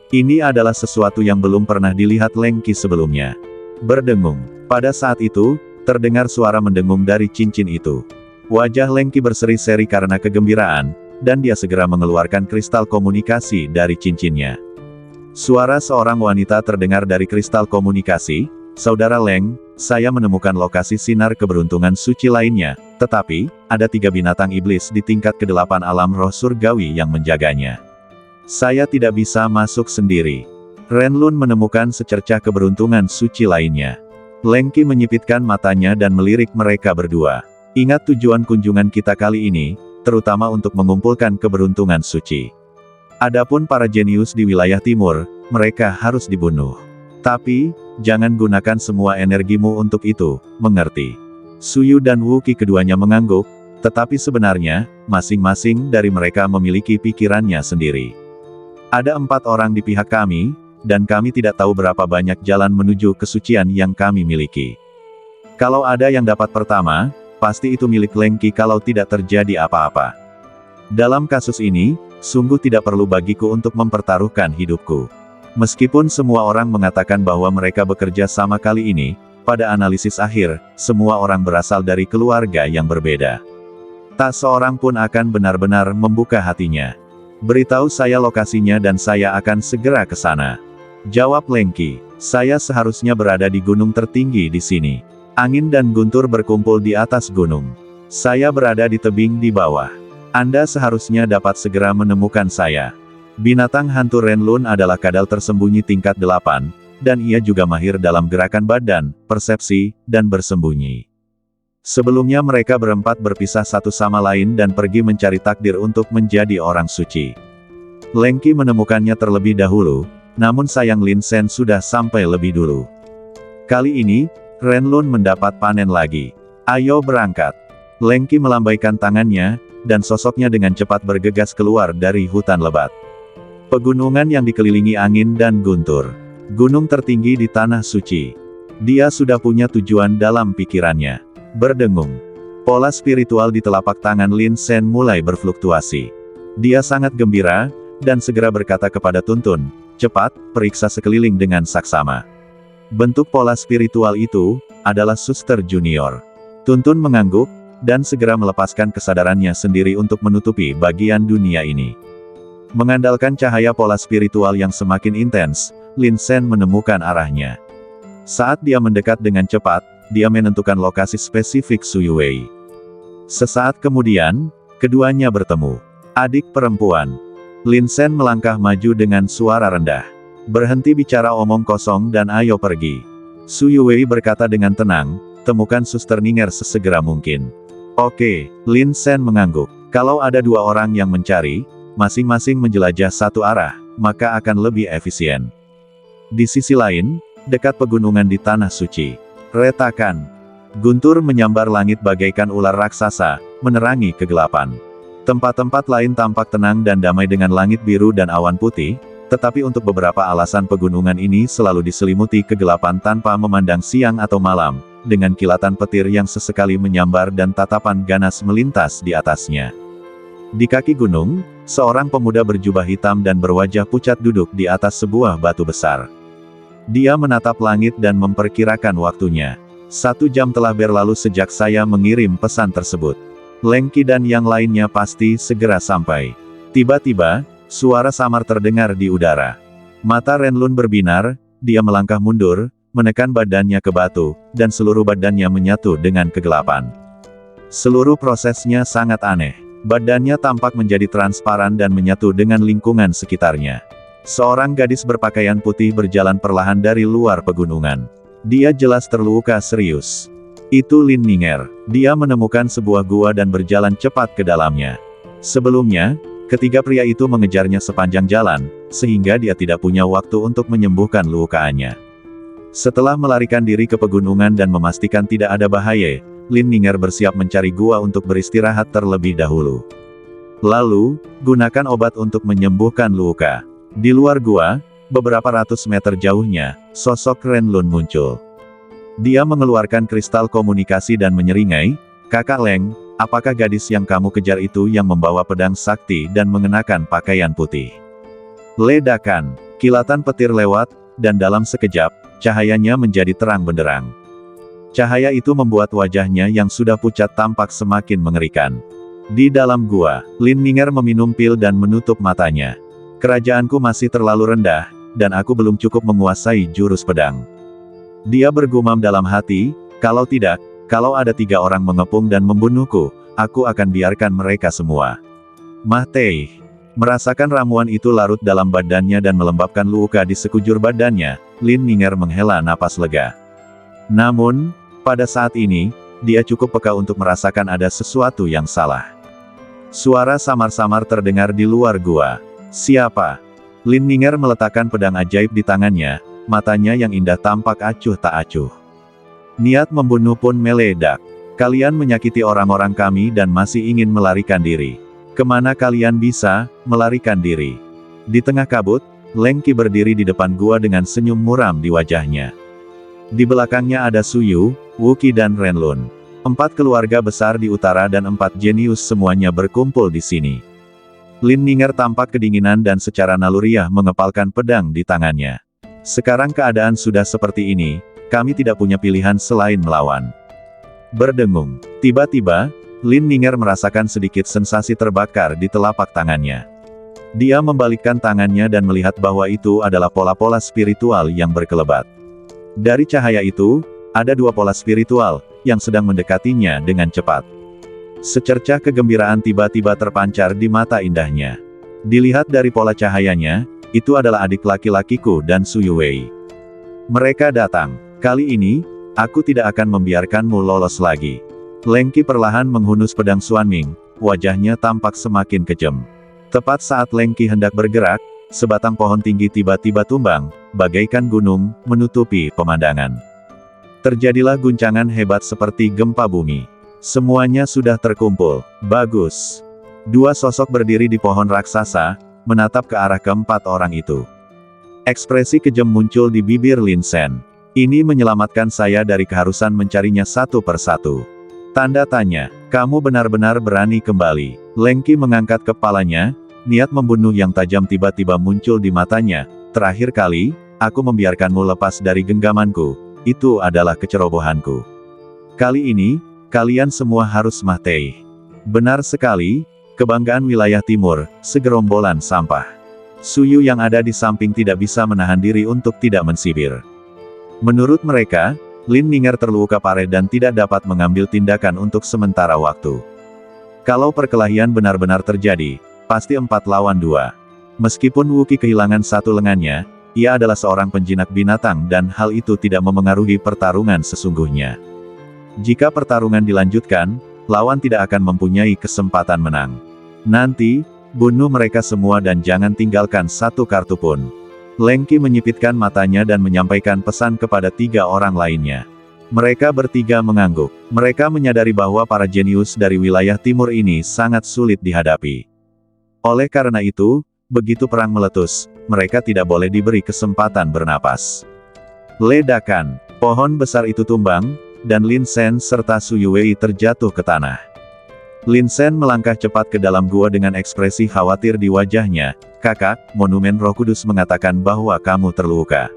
Ini adalah sesuatu yang belum pernah dilihat Leng Qi sebelumnya. Berdengung. Pada saat itu, terdengar suara mendengung dari cincin itu. Wajah Leng Qi berseri-seri karena kegembiraan, dan dia segera mengeluarkan kristal komunikasi dari cincinnya. Suara seorang wanita terdengar dari kristal komunikasi, "Saudara Leng, saya menemukan lokasi sinar keberuntungan suci lainnya, tetapi, ada 3 binatang iblis di tingkat ke-8 alam roh surgawi yang menjaganya. Saya tidak bisa masuk sendiri." Renlun menemukan secercah keberuntungan suci lainnya. Leng Qi menyipitkan matanya dan melirik mereka berdua. Ingat tujuan kunjungan kita kali ini, terutama untuk mengumpulkan keberuntungan suci. Adapun para jenius di wilayah timur, mereka harus dibunuh. Tapi, jangan gunakan semua energimu untuk itu, mengerti? Su Yu dan Wu Qi keduanya mengangguk, tetapi sebenarnya, masing-masing dari mereka memiliki pikirannya sendiri. Ada 4 orang di pihak kami, dan kami tidak tahu berapa banyak jalan menuju kesucian yang kami miliki. Kalau ada yang dapat pertama, pasti itu milik Leng Qi kalau tidak terjadi apa-apa. Dalam kasus ini, sungguh tidak perlu bagiku untuk mempertaruhkan hidupku. Meskipun semua orang mengatakan bahwa mereka bekerja sama kali ini, pada analisis akhir, semua orang berasal dari keluarga yang berbeda. Tak seorang pun akan benar-benar membuka hatinya. Beritahu saya lokasinya dan saya akan segera ke sana. Jawab Leng Qi. Saya seharusnya berada di gunung tertinggi di sini. Angin dan guntur berkumpul di atas gunung. Saya berada di tebing di bawah. Anda seharusnya dapat segera menemukan saya. Binatang hantu Renlun adalah kadal tersembunyi tingkat 8, dan ia juga mahir dalam gerakan badan, persepsi, dan bersembunyi. Sebelumnya mereka berempat berpisah satu sama lain dan pergi mencari takdir untuk menjadi orang suci. Leng Qi menemukannya terlebih dahulu, namun sayang Lin Sen sudah sampai lebih dulu. Kali ini, Renlun mendapat panen lagi. Ayo berangkat. Leng Qi melambaikan tangannya, dan sosoknya dengan cepat bergegas keluar dari hutan lebat. Pegunungan yang dikelilingi angin dan guntur. Gunung tertinggi di Tanah Suci. Dia sudah punya tujuan dalam pikirannya. Berdengung. Pola spiritual di telapak tangan Lin Sen mulai berfluktuasi. Dia sangat gembira, dan segera berkata kepada Tuntun, "Cepat, periksa sekeliling dengan saksama." Bentuk pola spiritual itu adalah Suster Junior. Tuntun mengangguk, dan segera melepaskan kesadarannya sendiri untuk menutupi bagian dunia ini. Mengandalkan cahaya pola spiritual yang semakin intens, Lin Sen menemukan arahnya. Saat dia mendekat dengan cepat, dia menentukan lokasi spesifik Su Yuwei. Sesaat kemudian, keduanya bertemu. Adik perempuan. Lin Sen melangkah maju dengan suara rendah. "Berhenti bicara omong kosong dan ayo pergi." Su Yuwei berkata dengan tenang, "Temukan Suster Ninger sesegera mungkin." "Oke," Lin Sen mengangguk. Kalau ada dua orang yang mencari, masing-masing menjelajah satu arah, maka akan lebih efisien. Di sisi lain, dekat pegunungan di Tanah Suci. Retakan. Guntur menyambar langit bagaikan ular raksasa, menerangi kegelapan. Tempat-tempat lain tampak tenang dan damai dengan langit biru dan awan putih, tetapi untuk beberapa alasan pegunungan ini selalu diselimuti kegelapan tanpa memandang siang atau malam, dengan kilatan petir yang sesekali menyambar dan tatapan ganas melintas di atasnya. Di kaki gunung, seorang pemuda berjubah hitam dan berwajah pucat duduk di atas sebuah batu besar. Dia menatap langit dan memperkirakan waktunya. 1 jam telah berlalu sejak saya mengirim pesan tersebut. Lengki dan yang lainnya pasti segera sampai. Tiba-tiba, suara samar terdengar di udara. Mata Renlun berbinar, dia melangkah mundur, menekan badannya ke batu, dan seluruh badannya menyatu dengan kegelapan. Seluruh prosesnya sangat aneh. Badannya tampak menjadi transparan dan menyatu dengan lingkungan sekitarnya. Seorang gadis berpakaian putih berjalan perlahan dari luar pegunungan. Dia jelas terluka serius. Itu Lin Ninger. Dia menemukan sebuah gua dan berjalan cepat ke dalamnya. Sebelumnya, ketiga pria itu mengejarnya sepanjang jalan, sehingga dia tidak punya waktu untuk menyembuhkan lukaannya. Setelah melarikan diri ke pegunungan dan memastikan tidak ada bahaya, Lin Ninger bersiap mencari gua untuk beristirahat terlebih dahulu. Lalu, gunakan obat untuk menyembuhkan luka. Di luar gua, beberapa ratus meter jauhnya, sosok Renlun muncul. Dia mengeluarkan kristal komunikasi dan menyeringai, "Kakak Leng, apakah gadis yang kamu kejar itu yang membawa pedang sakti dan mengenakan pakaian putih?" Ledakan, kilatan petir lewat, dan dalam sekejap, cahayanya menjadi terang benderang. Cahaya itu membuat wajahnya yang sudah pucat tampak semakin mengerikan. Di dalam gua, Lin Ninger meminum pil dan menutup matanya. "Kerajaanku masih terlalu rendah, dan aku belum cukup menguasai jurus pedang." Dia bergumam dalam hati, "Kalau tidak, kalau ada 3 orang mengepung dan membunuhku, aku akan biarkan mereka semua." Mah Tei merasakan ramuan itu larut dalam badannya dan melembabkan luka di sekujur badannya. Lin Ninger menghela napas lega. Namun, pada saat ini, dia cukup peka untuk merasakan ada sesuatu yang salah. Suara samar-samar terdengar di luar gua. "Siapa?" Lin Ninger meletakkan pedang ajaib di tangannya, matanya yang indah tampak acuh tak acuh. Niat membunuh pun meledak. "Kalian menyakiti orang-orang kami dan masih ingin melarikan diri. Kemana kalian bisa melarikan diri?" Di tengah kabut, Lengki berdiri di depan gua dengan senyum muram di wajahnya. Di belakangnya ada Su Yu, Wuki dan Renlun. 4 keluarga besar di utara dan 4 jenius semuanya berkumpul di sini. Lin Ninger tampak kedinginan dan secara naluriah mengepalkan pedang di tangannya. "Sekarang keadaan sudah seperti ini, kami tidak punya pilihan selain melawan." Berdengung. Tiba-tiba, Lin Ninger merasakan sedikit sensasi terbakar di telapak tangannya. Dia membalikkan tangannya dan melihat bahwa itu adalah pola-pola spiritual yang berkelebat. Dari cahaya itu, ada 2 pola spiritual, yang sedang mendekatinya dengan cepat. Secercah kegembiraan tiba-tiba terpancar di mata indahnya. Dilihat dari pola cahayanya, itu adalah adik laki-lakiku dan Su Yuwei. Mereka datang. "Kali ini, aku tidak akan membiarkanmu lolos lagi." Lengki perlahan menghunus pedang Xuanming, wajahnya tampak semakin kejam. Tepat saat Lengki hendak bergerak, sebatang pohon tinggi tiba-tiba tumbang, bagaikan gunung, menutupi pemandangan. Terjadilah guncangan hebat seperti gempa bumi. Semuanya sudah terkumpul. "Bagus." Dua sosok berdiri di pohon raksasa, menatap ke arah keempat orang itu. Ekspresi kejam muncul di bibir Lin Sen. Ini menyelamatkan saya dari keharusan mencarinya satu persatu. Tanda tanya, kamu benar-benar berani kembali. Leng Qi mengangkat kepalanya, niat membunuh yang tajam tiba-tiba muncul di matanya. Terakhir kali, aku membiarkanmu lepas dari genggamanku. Itu adalah kecerobohanku. Kali ini, kalian semua harus mati. Benar sekali, kebanggaan wilayah timur, segerombolan sampah. Suyu yang ada di samping tidak bisa menahan diri untuk tidak mensibir. Menurut mereka, Lin Ninger terluka parah dan tidak dapat mengambil tindakan untuk sementara waktu. Kalau perkelahian benar-benar terjadi, pasti 4 lawan 2. Meskipun Wu Qi kehilangan satu lengannya, ia adalah seorang penjinak binatang dan hal itu tidak memengaruhi pertarungan sesungguhnya. Jika pertarungan dilanjutkan, lawan tidak akan mempunyai kesempatan menang. Nanti, bunuh mereka semua dan jangan tinggalkan satu kartu pun. Leng Qi menyipitkan matanya dan menyampaikan pesan kepada 3 orang lainnya. Mereka bertiga mengangguk. Mereka menyadari bahwa para jenius dari wilayah timur ini sangat sulit dihadapi. Oleh karena itu, begitu perang meletus, mereka tidak boleh diberi kesempatan bernapas. Ledakan, pohon besar itu tumbang, dan Lin Sen serta Su Yuwei terjatuh ke tanah. Lin Sen melangkah cepat ke dalam gua dengan ekspresi khawatir di wajahnya. Kakak, monumen Roh Kudus mengatakan bahwa kamu terluka.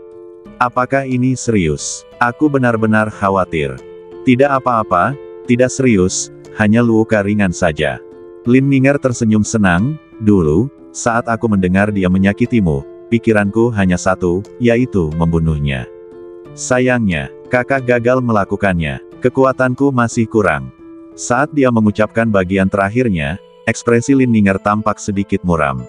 Apakah ini serius? Aku benar-benar khawatir. Tidak apa-apa, tidak serius, hanya luka ringan saja. Lin Ninger tersenyum senang. Dulu, saat aku mendengar dia menyakitimu, pikiranku hanya satu, yaitu membunuhnya. Sayangnya, kakak gagal melakukannya. Kekuatanku masih kurang. Saat dia mengucapkan bagian terakhirnya, ekspresi Lin Ninger tampak sedikit muram.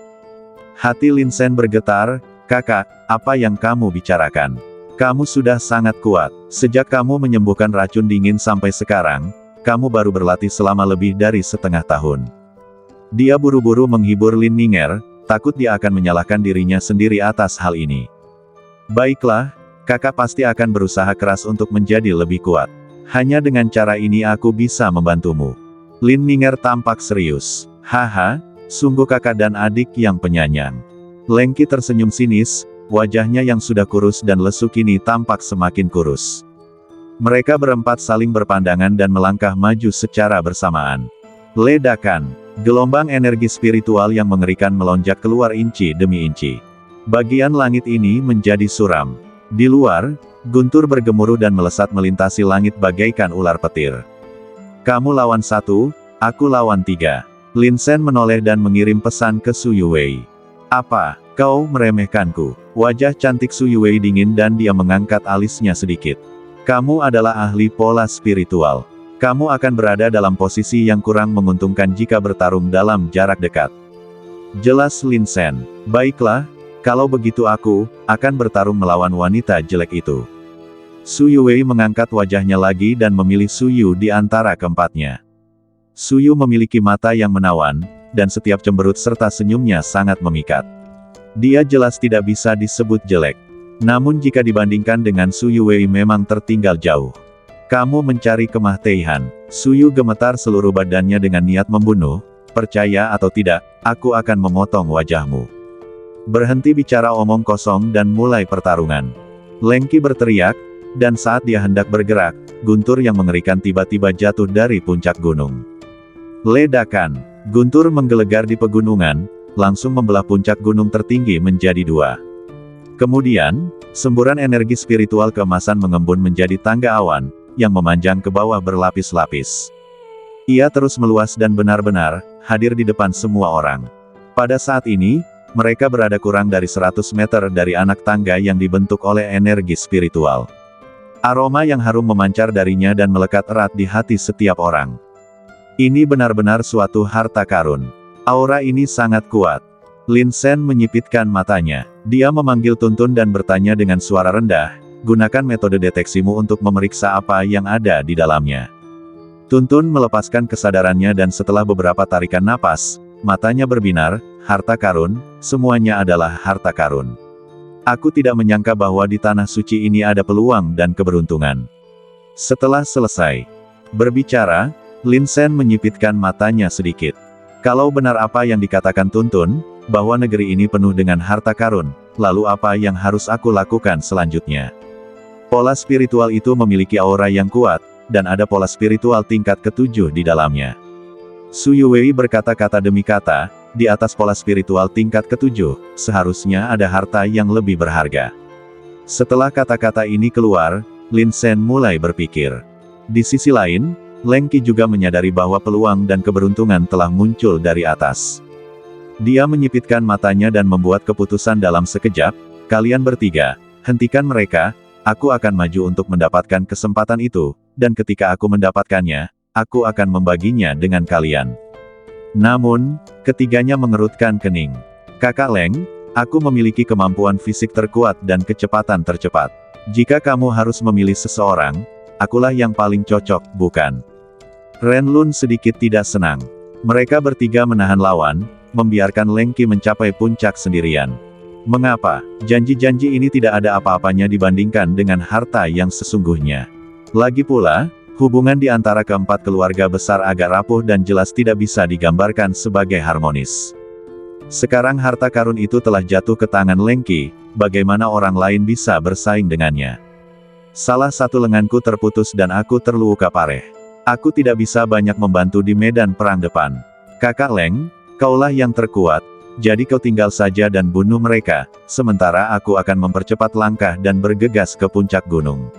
Hati Lin Sen bergetar. Kakak, apa yang kamu bicarakan? Kamu sudah sangat kuat. Sejak kamu menyembuhkan racun dingin sampai sekarang, kamu baru berlatih selama lebih dari setengah tahun. Dia buru-buru menghibur Lin Ninger, takut dia akan menyalahkan dirinya sendiri atas hal ini. Baiklah, kakak pasti akan berusaha keras untuk menjadi lebih kuat. Hanya dengan cara ini aku bisa membantumu. Lin Ninger tampak serius. Haha, sungguh kakak dan adik yang penyayang. Leng Qi tersenyum sinis, wajahnya yang sudah kurus dan lesu kini tampak semakin kurus. Mereka berempat saling berpandangan dan melangkah maju secara bersamaan. Ledakan, gelombang energi spiritual yang mengerikan melonjak keluar inci demi inci. Bagian langit ini menjadi suram. Di luar, guntur bergemuruh dan melesat melintasi langit bagaikan ular petir. Kamu lawan 1, aku lawan 3. Lin Sen menoleh dan mengirim pesan ke Su Yuwei. Apa, kau meremehkanku? Wajah cantik Su Yuwei dingin dan dia mengangkat alisnya sedikit. Kamu adalah ahli pola spiritual. Kamu akan berada dalam posisi yang kurang menguntungkan jika bertarung dalam jarak dekat. Jelas Lin Sen. Baiklah, kalau begitu aku akan bertarung melawan wanita jelek itu. Su Yuwei mengangkat wajahnya lagi dan memilih Su Yu di antara keempatnya. Su Yu memiliki mata yang menawan, dan setiap cemberut serta senyumnya sangat memikat. Dia jelas tidak bisa disebut jelek. Namun jika dibandingkan dengan Su Yuwei memang tertinggal jauh. Kamu mencari kematian. Su Yu gemetar seluruh badannya dengan niat membunuh. Percaya atau tidak, aku akan memotong wajahmu. Berhenti bicara omong kosong dan mulai pertarungan. Leng Qi berteriak, dan saat dia hendak bergerak, guntur yang mengerikan tiba-tiba jatuh dari puncak gunung. Ledakan, guntur menggelegar di pegunungan, langsung membelah puncak gunung tertinggi menjadi 2. Kemudian, semburan energi spiritual keemasan mengembun menjadi tangga awan, yang memanjang ke bawah berlapis-lapis. Ia terus meluas dan benar-benar hadir di depan semua orang. Pada saat ini, mereka berada kurang dari 100 meter dari anak tangga yang dibentuk oleh energi spiritual. Aroma yang harum memancar darinya dan melekat erat di hati setiap orang. Ini benar-benar suatu harta karun. Aura ini sangat kuat. Lin Sen menyipitkan matanya. Dia memanggil Tuntun dan bertanya dengan suara rendah, gunakan metode deteksimu untuk memeriksa apa yang ada di dalamnya. Tuntun melepaskan kesadarannya dan setelah beberapa tarikan napas, matanya berbinar, harta karun, semuanya adalah harta karun. Aku tidak menyangka bahwa di tanah suci ini ada peluang dan keberuntungan. Setelah selesai berbicara, Lin Sen menyipitkan matanya sedikit. Kalau benar apa yang dikatakan Tuntun, bahwa negeri ini penuh dengan harta karun, lalu apa yang harus aku lakukan selanjutnya? Pola spiritual itu memiliki aura yang kuat, dan ada pola spiritual tingkat ke-7 di dalamnya. Su Yuwei berkata-kata demi kata, di atas pola spiritual tingkat ke-7, seharusnya ada harta yang lebih berharga. Setelah kata-kata ini keluar, Lin Shen mulai berpikir. Di sisi lain, Leng Qi juga menyadari bahwa peluang dan keberuntungan telah muncul dari atas. Dia menyipitkan matanya dan membuat keputusan dalam sekejap, kalian bertiga, hentikan mereka, aku akan maju untuk mendapatkan kesempatan itu, dan ketika aku mendapatkannya, aku akan membaginya dengan kalian. Namun, ketiganya mengerutkan kening. Kakak Leng, aku memiliki kemampuan fisik terkuat dan kecepatan tercepat. Jika kamu harus memilih seseorang, akulah yang paling cocok, bukan? Ren Lun sedikit tidak senang. Mereka bertiga menahan lawan, membiarkan Leng Qi mencapai puncak sendirian. Mengapa? Janji-janji ini tidak ada apa-apanya dibandingkan dengan harta yang sesungguhnya. Lagi pula, hubungan di antara keempat keluarga besar agak rapuh dan jelas tidak bisa digambarkan sebagai harmonis. Sekarang harta karun itu telah jatuh ke tangan Leng Qi, bagaimana orang lain bisa bersaing dengannya? Salah satu lenganku terputus dan aku terluka parah. Aku tidak bisa banyak membantu di medan perang depan. Kakak Leng, kaulah yang terkuat, jadi kau tinggal saja dan bunuh mereka, sementara aku akan mempercepat langkah dan bergegas ke puncak gunung.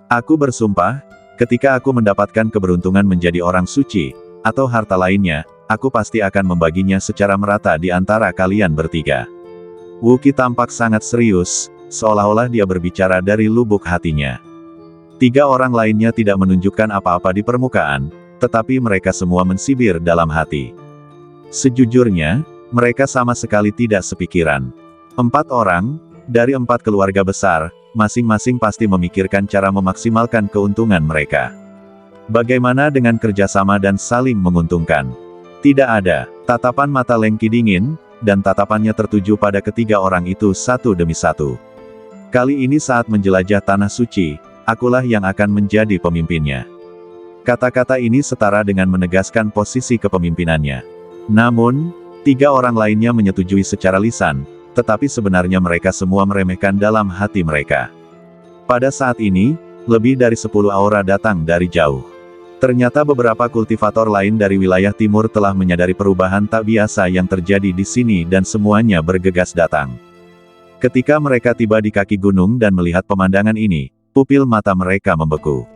Aku bersumpah, ketika aku mendapatkan keberuntungan menjadi orang suci, atau harta lainnya, aku pasti akan membaginya secara merata di antara kalian bertiga. Wu Qi tampak sangat serius, seolah-olah dia berbicara dari lubuk hatinya. Tiga orang lainnya tidak menunjukkan apa-apa di permukaan, tetapi mereka semua mensibir dalam hati. Sejujurnya, mereka sama sekali tidak sepikiran. 4 orang, dari 4 keluarga besar, masing-masing pasti memikirkan cara memaksimalkan keuntungan mereka. Bagaimana dengan kerjasama dan saling menguntungkan? Tidak ada. Tatapan mata Leng Qi dingin, dan tatapannya tertuju pada ketiga orang itu satu demi satu. Kali ini saat menjelajah tanah suci, akulah yang akan menjadi pemimpinnya. Kata-kata ini setara dengan menegaskan posisi kepemimpinannya. Namun, 3 orang lainnya menyetujui secara lisan, tetapi sebenarnya mereka semua meremehkan dalam hati mereka. Pada saat ini, lebih dari 10 aura datang dari jauh. Ternyata beberapa kultivator lain dari wilayah timur telah menyadari perubahan tak biasa yang terjadi di sini dan semuanya bergegas datang. Ketika mereka tiba di kaki gunung dan melihat pemandangan ini, pupil mata mereka membeku.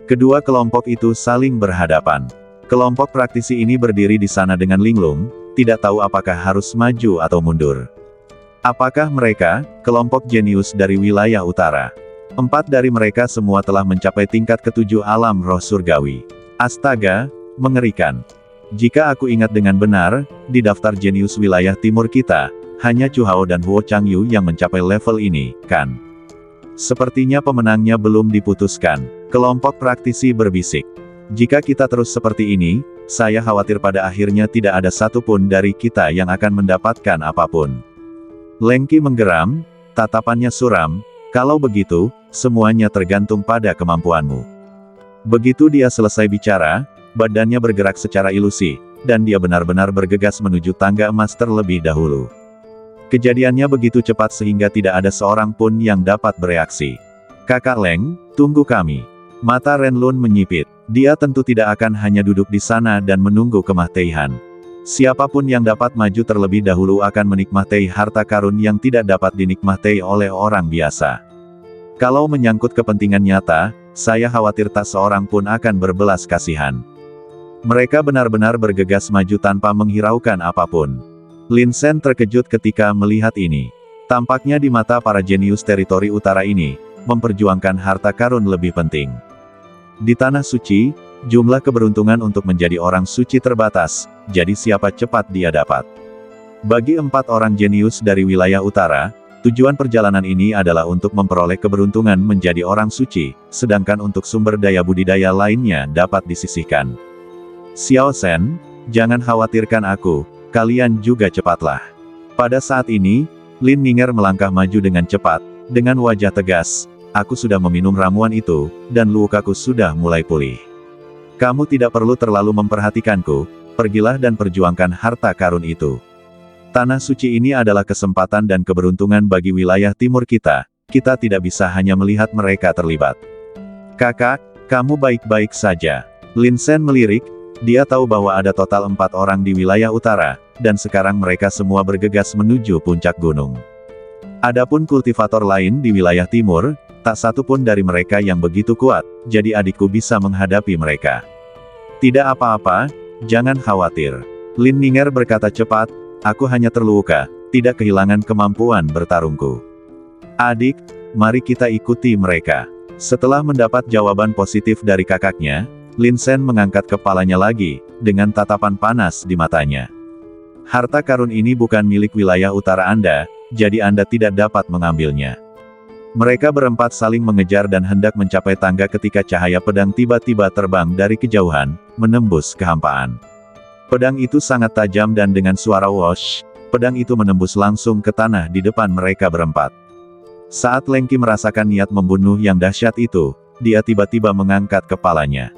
Kedua kelompok itu saling berhadapan. Kelompok praktisi ini berdiri di sana dengan linglung, tidak tahu apakah harus maju atau mundur. Apakah mereka, kelompok jenius dari wilayah utara? 4 dari mereka semua telah mencapai tingkat ke-7 alam roh surgawi. Astaga, mengerikan. Jika aku ingat dengan benar, di daftar jenius wilayah timur kita, hanya Chu Hao dan Huo Changyu yang mencapai level ini, kan? Sepertinya pemenangnya belum diputuskan. Kelompok praktisi berbisik. Jika kita terus seperti ini, saya khawatir pada akhirnya tidak ada satupun dari kita yang akan mendapatkan apapun. Leng Qi menggeram, tatapannya suram, kalau begitu, semuanya tergantung pada kemampuanmu. Begitu dia selesai bicara, badannya bergerak secara ilusi, dan dia benar-benar bergegas menuju tangga emas terlebih dahulu. Kejadiannya begitu cepat sehingga tidak ada seorang pun yang dapat bereaksi. Kakak Leng, tunggu kami. Mata Ren Lun menyipit. Dia tentu tidak akan hanya duduk di sana dan menunggu kematian. Siapapun yang dapat maju terlebih dahulu akan menikmati harta karun yang tidak dapat dinikmati oleh orang biasa. Kalau menyangkut kepentingan nyata, saya khawatir tak seorang pun akan berbelas kasihan. Mereka benar-benar bergegas maju tanpa menghiraukan apapun. Lin Shen terkejut ketika melihat ini. Tampaknya di mata para jenius teritori utara ini, memperjuangkan harta karun lebih penting. Di tanah suci, jumlah keberuntungan untuk menjadi orang suci terbatas, jadi siapa cepat dia dapat. Bagi 4 orang jenius dari wilayah utara, tujuan perjalanan ini adalah untuk memperoleh keberuntungan menjadi orang suci, sedangkan untuk sumber daya budidaya lainnya dapat disisihkan. Xiao Shen, jangan khawatirkan aku, kalian juga cepatlah. Pada saat ini, Lin Ninger melangkah maju dengan cepat, dengan wajah tegas, aku sudah meminum ramuan itu, dan lukaku sudah mulai pulih. Kamu tidak perlu terlalu memperhatikanku, pergilah dan perjuangkan harta karun itu. Tanah suci ini adalah kesempatan dan keberuntungan bagi wilayah timur kita. Kita tidak bisa hanya melihat mereka terlibat. Kakak, kamu baik-baik saja. Lin Sen melirik, dia tahu bahwa ada total 4 orang di wilayah utara, dan sekarang mereka semua bergegas menuju puncak gunung. Adapun kultivator lain di wilayah timur, tak satu pun dari mereka yang begitu kuat, jadi adikku bisa menghadapi mereka. Tidak apa-apa, jangan khawatir. Lin Ninger berkata cepat, aku hanya terluka, tidak kehilangan kemampuan bertarungku. Adik, mari kita ikuti mereka. Setelah mendapat jawaban positif dari kakaknya, Lin Sen mengangkat kepalanya lagi, dengan tatapan panas di matanya. Harta karun ini bukan milik wilayah utara Anda, jadi Anda tidak dapat mengambilnya. Mereka berempat saling mengejar dan hendak mencapai tangga ketika cahaya pedang tiba-tiba terbang dari kejauhan, menembus kehampaan. Pedang itu sangat tajam dan dengan suara wosh, pedang itu menembus langsung ke tanah di depan mereka berempat. Saat Lengki merasakan niat membunuh yang dahsyat itu, dia tiba-tiba mengangkat kepalanya.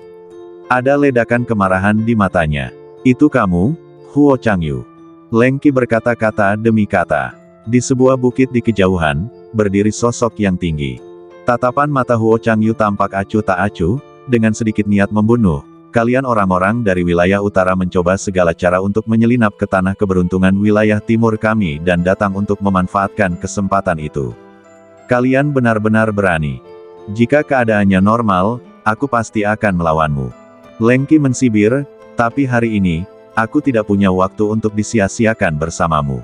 Ada ledakan kemarahan di matanya. Itu kamu, Huo Changyu. Lengki berkata-kata demi kata. Di sebuah bukit di kejauhan, berdiri sosok yang tinggi. Tatapan mata Huo Changyu tampak acuh tak acuh, dengan sedikit niat membunuh. Kalian orang-orang dari wilayah utara mencoba segala cara untuk menyelinap ke tanah keberuntungan wilayah timur kami dan datang untuk memanfaatkan kesempatan itu. Kalian benar-benar berani. Jika keadaannya normal, aku pasti akan melawanmu. Lengki mensibir, tapi hari ini, aku tidak punya waktu untuk disia-siakan bersamamu.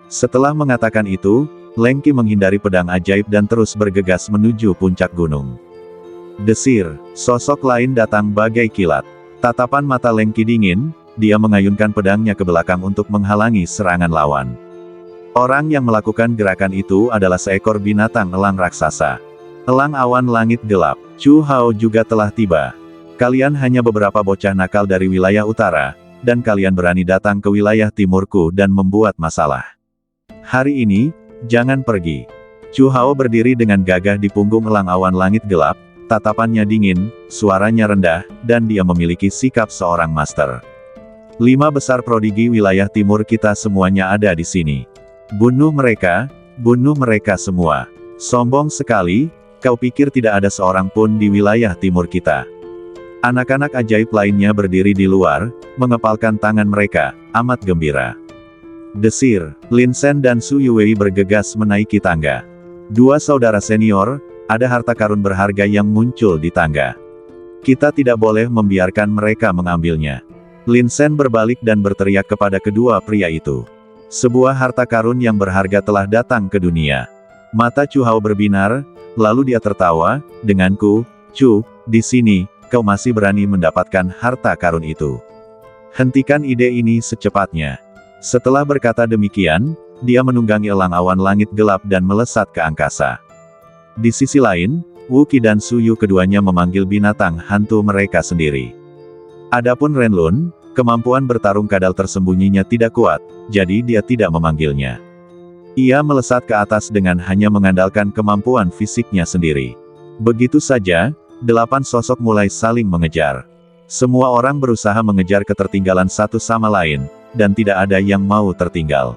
Setelah mengatakan itu, Lengki menghindari pedang ajaib dan terus bergegas menuju puncak gunung. Desir, sosok lain datang bagai kilat. Tatapan mata Lengki dingin, dia mengayunkan pedangnya ke belakang untuk menghalangi serangan lawan. Orang yang melakukan gerakan itu adalah seekor binatang elang raksasa. Elang awan langit gelap. Chu Hao juga telah tiba. Kalian hanya beberapa bocah nakal dari wilayah utara, dan kalian berani datang ke wilayah timurku dan membuat masalah. Hari ini, jangan pergi. Chu Hao berdiri dengan gagah di punggung elang awan langit gelap, tatapannya dingin, suaranya rendah, dan dia memiliki sikap seorang master. 5 besar prodigi wilayah timur kita semuanya ada di sini. Bunuh mereka semua. Sombong sekali, kau pikir tidak ada seorang pun di wilayah timur kita. Anak-anak ajaib lainnya berdiri di luar, mengepalkan tangan mereka, amat gembira. Desir, Lin Sen dan Su Yuwei bergegas menaiki tangga. 2 saudara senior, ada harta karun berharga yang muncul di tangga. Kita tidak boleh membiarkan mereka mengambilnya. Lin Sen berbalik dan berteriak kepada kedua pria itu. Sebuah harta karun yang berharga telah datang ke dunia. Mata Chu Hao berbinar, lalu dia tertawa, denganku, Chu, di sini, kau masih berani mendapatkan harta karun itu. Hentikan ide ini secepatnya. Setelah berkata demikian, dia menunggangi elang awan langit gelap dan melesat ke angkasa. Di sisi lain, Wu Qi dan Su Yu keduanya memanggil binatang hantu mereka sendiri. Adapun Ren Lun, kemampuan bertarung kadal tersembunyinya tidak kuat, jadi dia tidak memanggilnya. Ia melesat ke atas dengan hanya mengandalkan kemampuan fisiknya sendiri. Begitu saja, 8 sosok mulai saling mengejar. Semua orang berusaha mengejar ketertinggalan satu sama lain, dan tidak ada yang mau tertinggal.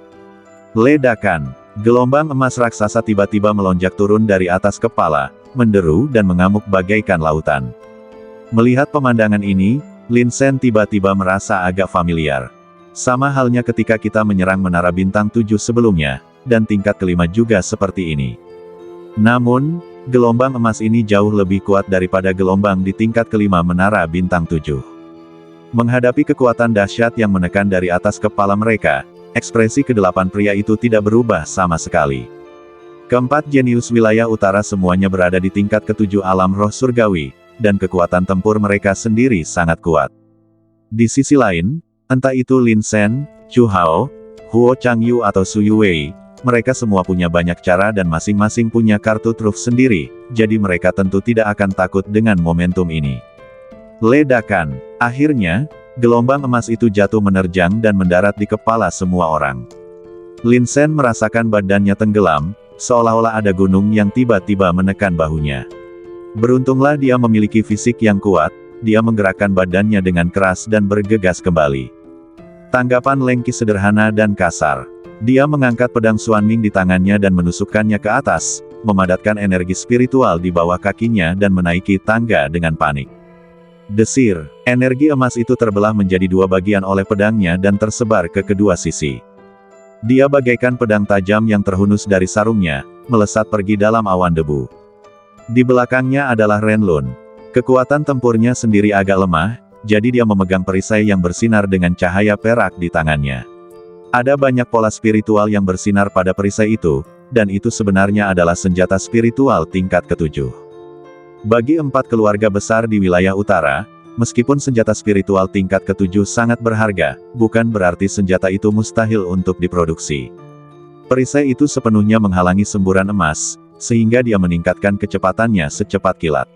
Ledakan. Gelombang emas raksasa tiba-tiba melonjak turun dari atas kepala, menderu dan mengamuk bagaikan lautan. Melihat pemandangan ini, Lin Sen tiba-tiba merasa agak familiar. Sama halnya ketika kita menyerang Menara Bintang 7 sebelumnya, dan tingkat kelima juga seperti ini. Namun, gelombang emas ini jauh lebih kuat daripada gelombang di tingkat kelima Menara Bintang 7. Menghadapi kekuatan dahsyat yang menekan dari atas kepala mereka, ekspresi ke-8 pria itu tidak berubah sama sekali. Keempat jenius wilayah utara semuanya berada di tingkat ke-7 alam roh surgawi, dan kekuatan tempur mereka sendiri sangat kuat. Di sisi lain, entah itu Lin Sen, Chu Hao, Huo Changyu atau Su Yuwei, mereka semua punya banyak cara dan masing-masing punya kartu truf sendiri, jadi mereka tentu tidak akan takut dengan momentum ini. Ledakan. Akhirnya, gelombang emas itu jatuh menerjang dan mendarat di kepala semua orang. Lin Sen merasakan badannya tenggelam, seolah-olah ada gunung yang tiba-tiba menekan bahunya. Beruntunglah dia memiliki fisik yang kuat, dia menggerakkan badannya dengan keras dan bergegas kembali. Tanggapan Lengki sederhana dan kasar. Dia mengangkat pedang Xuanming di tangannya dan menusukkannya ke atas, memadatkan energi spiritual di bawah kakinya dan menaiki tangga dengan panik. Desir, energi emas itu terbelah menjadi dua bagian oleh pedangnya dan tersebar ke kedua sisi. Dia bagaikan pedang tajam yang terhunus dari sarungnya, melesat pergi dalam awan debu. Di belakangnya adalah Renlun. Kekuatan tempurnya sendiri agak lemah, jadi dia memegang perisai yang bersinar dengan cahaya perak di tangannya. Ada banyak pola spiritual yang bersinar pada perisai itu, dan itu sebenarnya adalah senjata spiritual tingkat ketujuh. Bagi 4 keluarga besar di wilayah utara, meskipun senjata spiritual tingkat ketujuh sangat berharga, bukan berarti senjata itu mustahil untuk diproduksi. Perisai itu sepenuhnya menghalangi semburan emas, sehingga dia meningkatkan kecepatannya secepat kilat.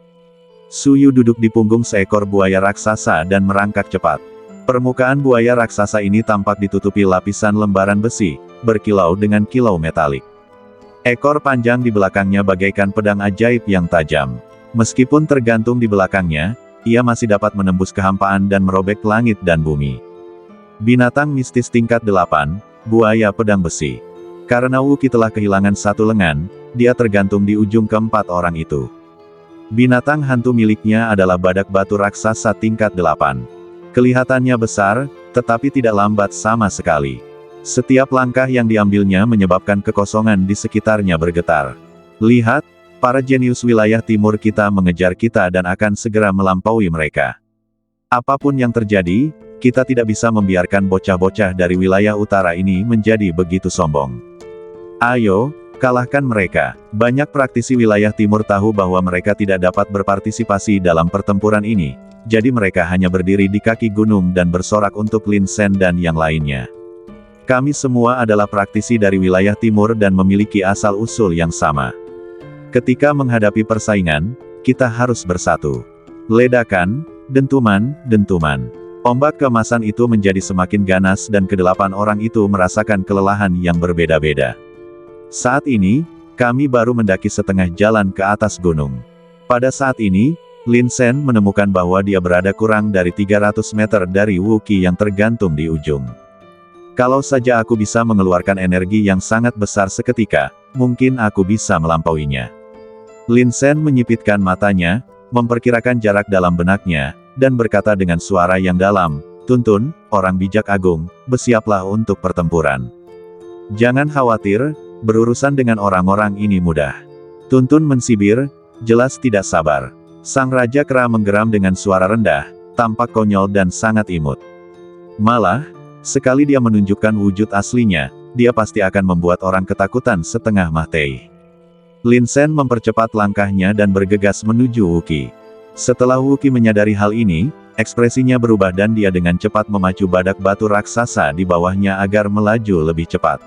Suyu duduk di punggung seekor buaya raksasa dan merangkak cepat. Permukaan buaya raksasa ini tampak ditutupi lapisan lembaran besi, berkilau dengan kilau metalik. Ekor panjang di belakangnya bagaikan pedang ajaib yang tajam. Meskipun tergantung di belakangnya, ia masih dapat menembus kehampaan dan merobek langit dan bumi. Binatang mistis tingkat 8, buaya pedang besi. Karena Wuki telah kehilangan satu lengan, dia tergantung di ujung keempat orang itu. Binatang hantu miliknya adalah badak batu raksasa tingkat 8. Kelihatannya besar, tetapi tidak lambat sama sekali. Setiap langkah yang diambilnya menyebabkan kekosongan di sekitarnya bergetar. Lihat, para jenius wilayah timur kita mengejar kita dan akan segera melampaui mereka. Apapun yang terjadi, kita tidak bisa membiarkan bocah-bocah dari wilayah utara ini menjadi begitu sombong. Ayo, kalahkan mereka. Banyak praktisi wilayah timur tahu bahwa mereka tidak dapat berpartisipasi dalam pertempuran ini, jadi mereka hanya berdiri di kaki gunung dan bersorak untuk Lin Sen dan yang lainnya. Kami semua adalah praktisi dari wilayah timur dan memiliki asal-usul yang sama. Ketika menghadapi persaingan, kita harus bersatu. Ledakan, dentuman, dentuman. Ombak keemasan itu menjadi semakin ganas dan kedelapan orang itu merasakan kelelahan yang berbeda-beda. Saat ini, kami baru mendaki setengah jalan ke atas gunung. Pada saat ini, Lin Sen menemukan bahwa dia berada kurang dari 300 meter dari Wuki yang tergantung di ujung. Kalau saja aku bisa mengeluarkan energi yang sangat besar seketika, mungkin aku bisa melampauinya. Lin Sen menyipitkan matanya, memperkirakan jarak dalam benaknya, dan berkata dengan suara yang dalam, "Tuntun, orang bijak agung, bersiaplah untuk pertempuran. Jangan khawatir, berurusan dengan orang-orang ini mudah." Tuntun mensibir, jelas tidak sabar. Sang Raja Kera menggeram dengan suara rendah, tampak konyol dan sangat imut. Malah, sekali dia menunjukkan wujud aslinya, dia pasti akan membuat orang ketakutan setengah mati. Lin Sen mempercepat langkahnya dan bergegas menuju Wuki. Setelah Wuki menyadari hal ini, ekspresinya berubah dan dia dengan cepat memacu badak batu raksasa di bawahnya agar melaju lebih cepat.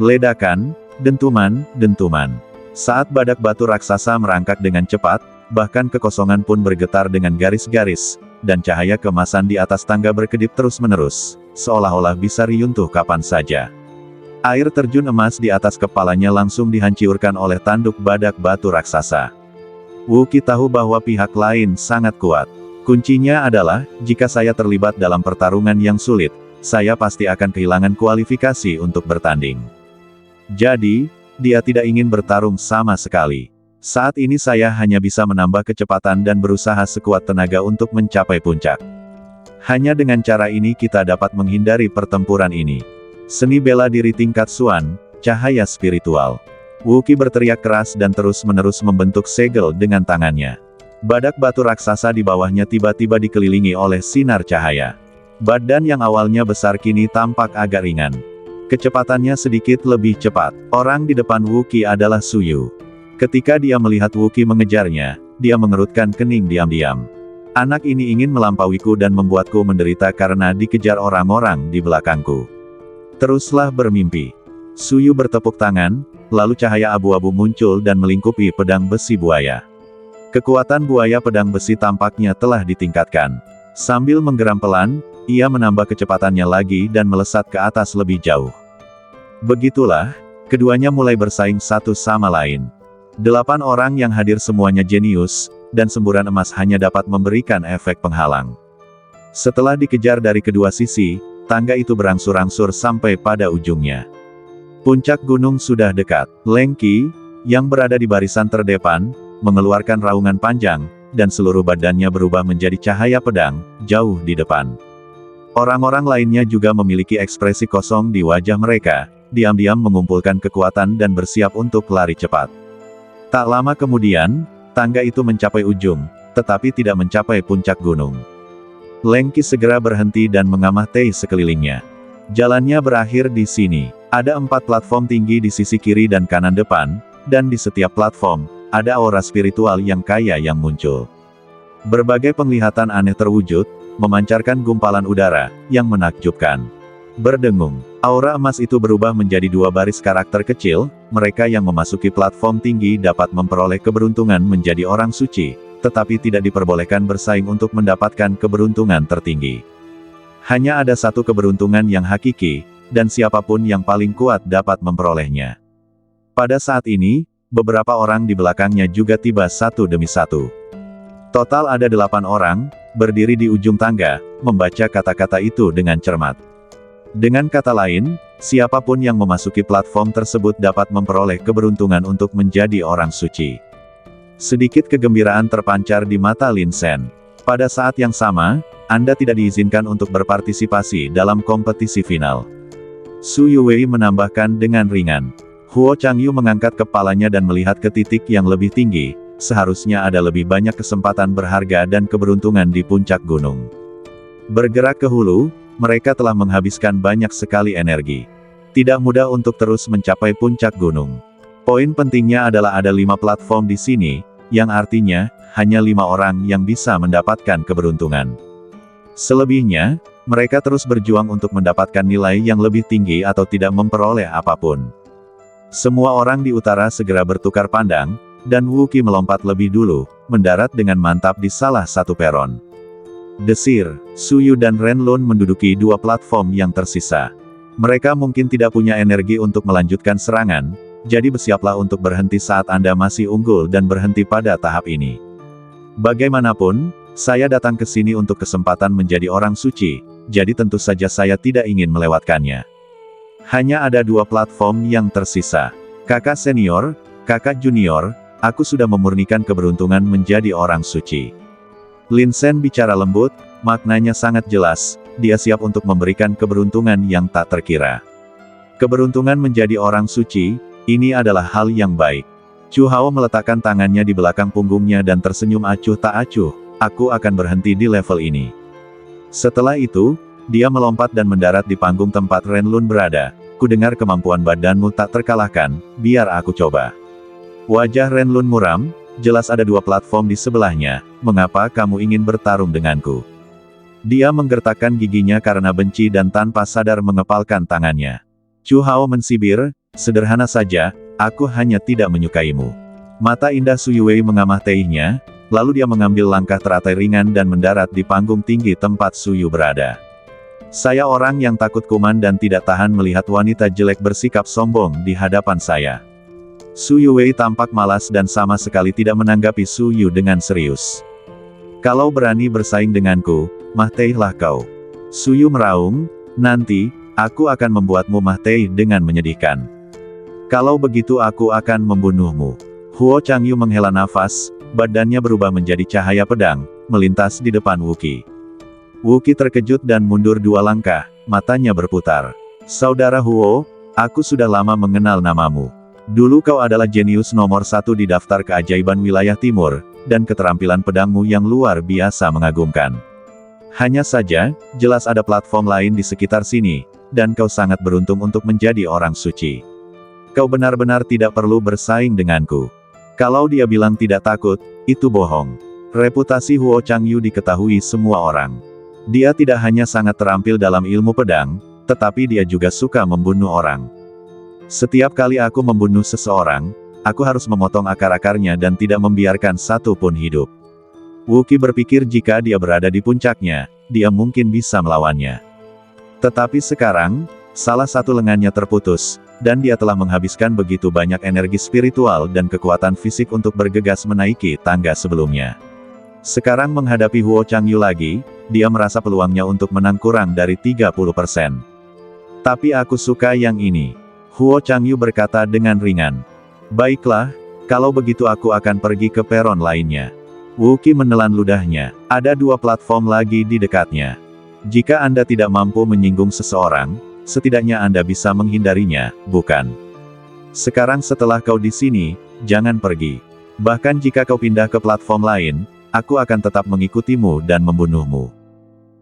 Ledakan, dentuman, dentuman. Saat badak batu raksasa merangkak dengan cepat, bahkan kekosongan pun bergetar dengan garis-garis, dan cahaya kemasan di atas tangga berkedip terus-menerus, seolah-olah bisa runtuh kapan saja. Air terjun emas di atas kepalanya langsung dihancurkan oleh tanduk badak batu raksasa. Wuki tahu bahwa pihak lain sangat kuat. Kuncinya adalah, jika saya terlibat dalam pertarungan yang sulit, saya pasti akan kehilangan kualifikasi untuk bertanding. Jadi, dia tidak ingin bertarung sama sekali. Saat ini saya hanya bisa menambah kecepatan dan berusaha sekuat tenaga untuk mencapai puncak. Hanya dengan cara ini kita dapat menghindari pertempuran ini. Seni bela diri tingkat Xuan, cahaya spiritual. Wuki berteriak keras dan terus-menerus membentuk segel dengan tangannya. Badak batu raksasa di bawahnya tiba-tiba dikelilingi oleh sinar cahaya. Badan yang awalnya besar kini tampak agak ringan. Kecepatannya sedikit lebih cepat. Orang di depan Wuki adalah Suyu. Ketika dia melihat Wuki mengejarnya, dia mengerutkan kening diam-diam. Anak ini ingin melampauiku dan membuatku menderita karena dikejar orang-orang di belakangku. Teruslah bermimpi. Suyu bertepuk tangan, lalu cahaya abu-abu muncul dan melingkupi pedang besi buaya. Kekuatan buaya pedang besi tampaknya telah ditingkatkan. Sambil menggeram pelan, ia menambah kecepatannya lagi dan melesat ke atas lebih jauh. Begitulah, keduanya mulai bersaing satu sama lain. 8 orang yang hadir semuanya jenius, dan semburan emas hanya dapat memberikan efek penghalang. Setelah dikejar dari kedua sisi, tangga itu berangsur-angsur sampai pada ujungnya. Puncak gunung sudah dekat. Leng Qi, yang berada di barisan terdepan, mengeluarkan raungan panjang, dan seluruh badannya berubah menjadi cahaya pedang, jauh di depan. Orang-orang lainnya juga memiliki ekspresi kosong di wajah mereka, diam-diam mengumpulkan kekuatan dan bersiap untuk lari cepat. Tak lama kemudian, tangga itu mencapai ujung, tetapi tidak mencapai puncak gunung. Leng Qi segera berhenti dan mengamati sekelilingnya. Jalannya berakhir di sini. Ada 4 platform tinggi di sisi kiri dan kanan depan, dan di setiap platform, ada aura spiritual yang kaya yang muncul. Berbagai penglihatan aneh terwujud, memancarkan gumpalan udara, yang menakjubkan. Berdengung, aura emas itu berubah menjadi 2 baris karakter kecil, mereka yang memasuki platform tinggi dapat memperoleh keberuntungan menjadi orang suci, tetapi tidak diperbolehkan bersaing untuk mendapatkan keberuntungan tertinggi. Hanya ada satu keberuntungan yang hakiki, dan siapapun yang paling kuat dapat memperolehnya. Pada saat ini, beberapa orang di belakangnya juga tiba satu demi satu. Total ada 8 orang, berdiri di ujung tangga, membaca kata-kata itu dengan cermat. Dengan kata lain, siapapun yang memasuki platform tersebut dapat memperoleh keberuntungan untuk menjadi orang suci. Sedikit kegembiraan terpancar di mata Lin Sen. Pada saat yang sama, Anda tidak diizinkan untuk berpartisipasi dalam kompetisi final. Su Yuwei menambahkan dengan ringan. Huo Changyu mengangkat kepalanya dan melihat ke titik yang lebih tinggi, seharusnya ada lebih banyak kesempatan berharga dan keberuntungan di puncak gunung. Bergerak ke hulu, mereka telah menghabiskan banyak sekali energi. Tidak mudah untuk terus mencapai puncak gunung. Poin pentingnya adalah ada 5 platform di sini, yang artinya, hanya 5 orang yang bisa mendapatkan keberuntungan. Selebihnya, mereka terus berjuang untuk mendapatkan nilai yang lebih tinggi atau tidak memperoleh apapun. Semua orang di utara segera bertukar pandang, dan Wu Qi melompat lebih dulu, mendarat dengan mantap di salah satu peron. Desir, Su Yu dan Ren Lun menduduki 2 platform yang tersisa. Mereka mungkin tidak punya energi untuk melanjutkan serangan, jadi bersiaplah untuk berhenti saat Anda masih unggul dan berhenti pada tahap ini. Bagaimanapun, saya datang ke sini untuk kesempatan menjadi orang suci, jadi tentu saja saya tidak ingin melewatkannya. Hanya ada 2 platform yang tersisa. Kakak senior, kakak junior, aku sudah memurnikan keberuntungan menjadi orang suci. Lin Sen bicara lembut, maknanya sangat jelas, dia siap untuk memberikan keberuntungan yang tak terkira. Keberuntungan menjadi orang suci, ini adalah hal yang baik. Chu Hao meletakkan tangannya di belakang punggungnya dan tersenyum acuh tak acuh, aku akan berhenti di level ini. Setelah itu, dia melompat dan mendarat di panggung tempat Ren Lun berada. Kudengar kemampuan badanmu tak terkalahkan, biar aku coba. Wajah Ren Lun muram, jelas ada 2 platform di sebelahnya, mengapa kamu ingin bertarung denganku? Dia menggertakkan giginya karena benci dan tanpa sadar mengepalkan tangannya. Chu Hao mensibir, sederhana saja, aku hanya tidak menyukaimu. Mata indah Su Yuwei mengamatinya, lalu dia mengambil langkah teratai ringan dan mendarat di panggung tinggi tempat Su Yu berada. Saya orang yang takut kuman dan tidak tahan melihat wanita jelek bersikap sombong di hadapan saya. Su Yuwei tampak malas dan sama sekali tidak menanggapi Su Yu dengan serius. Kalau berani bersaing denganku, matilah kau. Su Yu meraung, nanti, aku akan membuatmu mati dengan menyedihkan. Kalau begitu aku akan membunuhmu. Huo Changyu menghela nafas, badannya berubah menjadi cahaya pedang, melintas di depan Wu Qi. Wu Qi terkejut dan mundur 2 langkah, matanya berputar. Saudara Huo, aku sudah lama mengenal namamu. Dulu kau adalah jenius nomor 1 di daftar keajaiban wilayah timur, dan keterampilan pedangmu yang luar biasa mengagumkan. Hanya saja, jelas ada platform lain di sekitar sini, dan kau sangat beruntung untuk menjadi orang suci. Kau benar-benar tidak perlu bersaing denganku. Kalau dia bilang tidak takut, itu bohong. Reputasi Huo Changyu diketahui semua orang. Dia tidak hanya sangat terampil dalam ilmu pedang, tetapi dia juga suka membunuh orang. Setiap kali aku membunuh seseorang, aku harus memotong akar-akarnya dan tidak membiarkan satu pun hidup. Wu Qi berpikir jika dia berada di puncaknya, dia mungkin bisa melawannya. Tetapi sekarang, salah satu lengannya terputus, dan dia telah menghabiskan begitu banyak energi spiritual dan kekuatan fisik untuk bergegas menaiki tangga sebelumnya. Sekarang menghadapi Huo Changyu lagi, dia merasa peluangnya untuk menang kurang dari 30%. Tapi aku suka yang ini. Huo Changyu berkata dengan ringan. Baiklah, kalau begitu aku akan pergi ke peron lainnya. Wuki menelan ludahnya. Ada 2 platform lagi di dekatnya. Jika Anda tidak mampu menyinggung seseorang, setidaknya Anda bisa menghindarinya, bukan? Sekarang setelah kau di sini, jangan pergi. Bahkan jika kau pindah ke platform lain, aku akan tetap mengikutimu dan membunuhmu.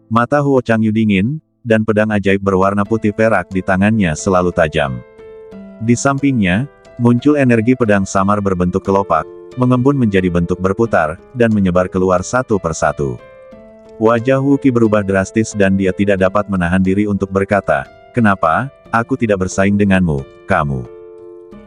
Mata Huo Changyu dingin, dan pedang ajaib berwarna putih perak di tangannya selalu tajam. Di sampingnya, muncul energi pedang samar berbentuk kelopak, mengembun menjadi bentuk berputar, dan menyebar keluar satu persatu. Wajah Wuki berubah drastis dan dia tidak dapat menahan diri untuk berkata, kenapa, aku tidak bersaing denganmu, kamu?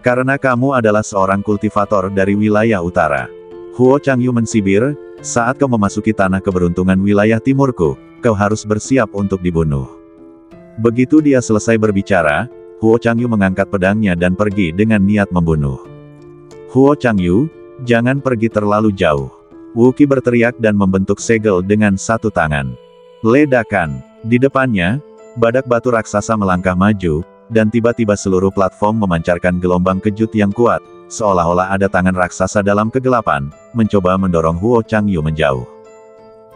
Karena kamu adalah seorang kultivator dari wilayah utara. Huo Changyu mensibir, saat kau memasuki tanah keberuntungan wilayah timurku, kau harus bersiap untuk dibunuh. Begitu dia selesai berbicara, Huo Changyu mengangkat pedangnya dan pergi dengan niat membunuh. Huo Changyu, jangan pergi terlalu jauh. Wuki berteriak dan membentuk segel dengan satu tangan. Ledakan. Di depannya, badak batu raksasa melangkah maju, dan tiba-tiba seluruh platform memancarkan gelombang kejut yang kuat, seolah-olah ada tangan raksasa dalam kegelapan, mencoba mendorong Huo Changyu menjauh.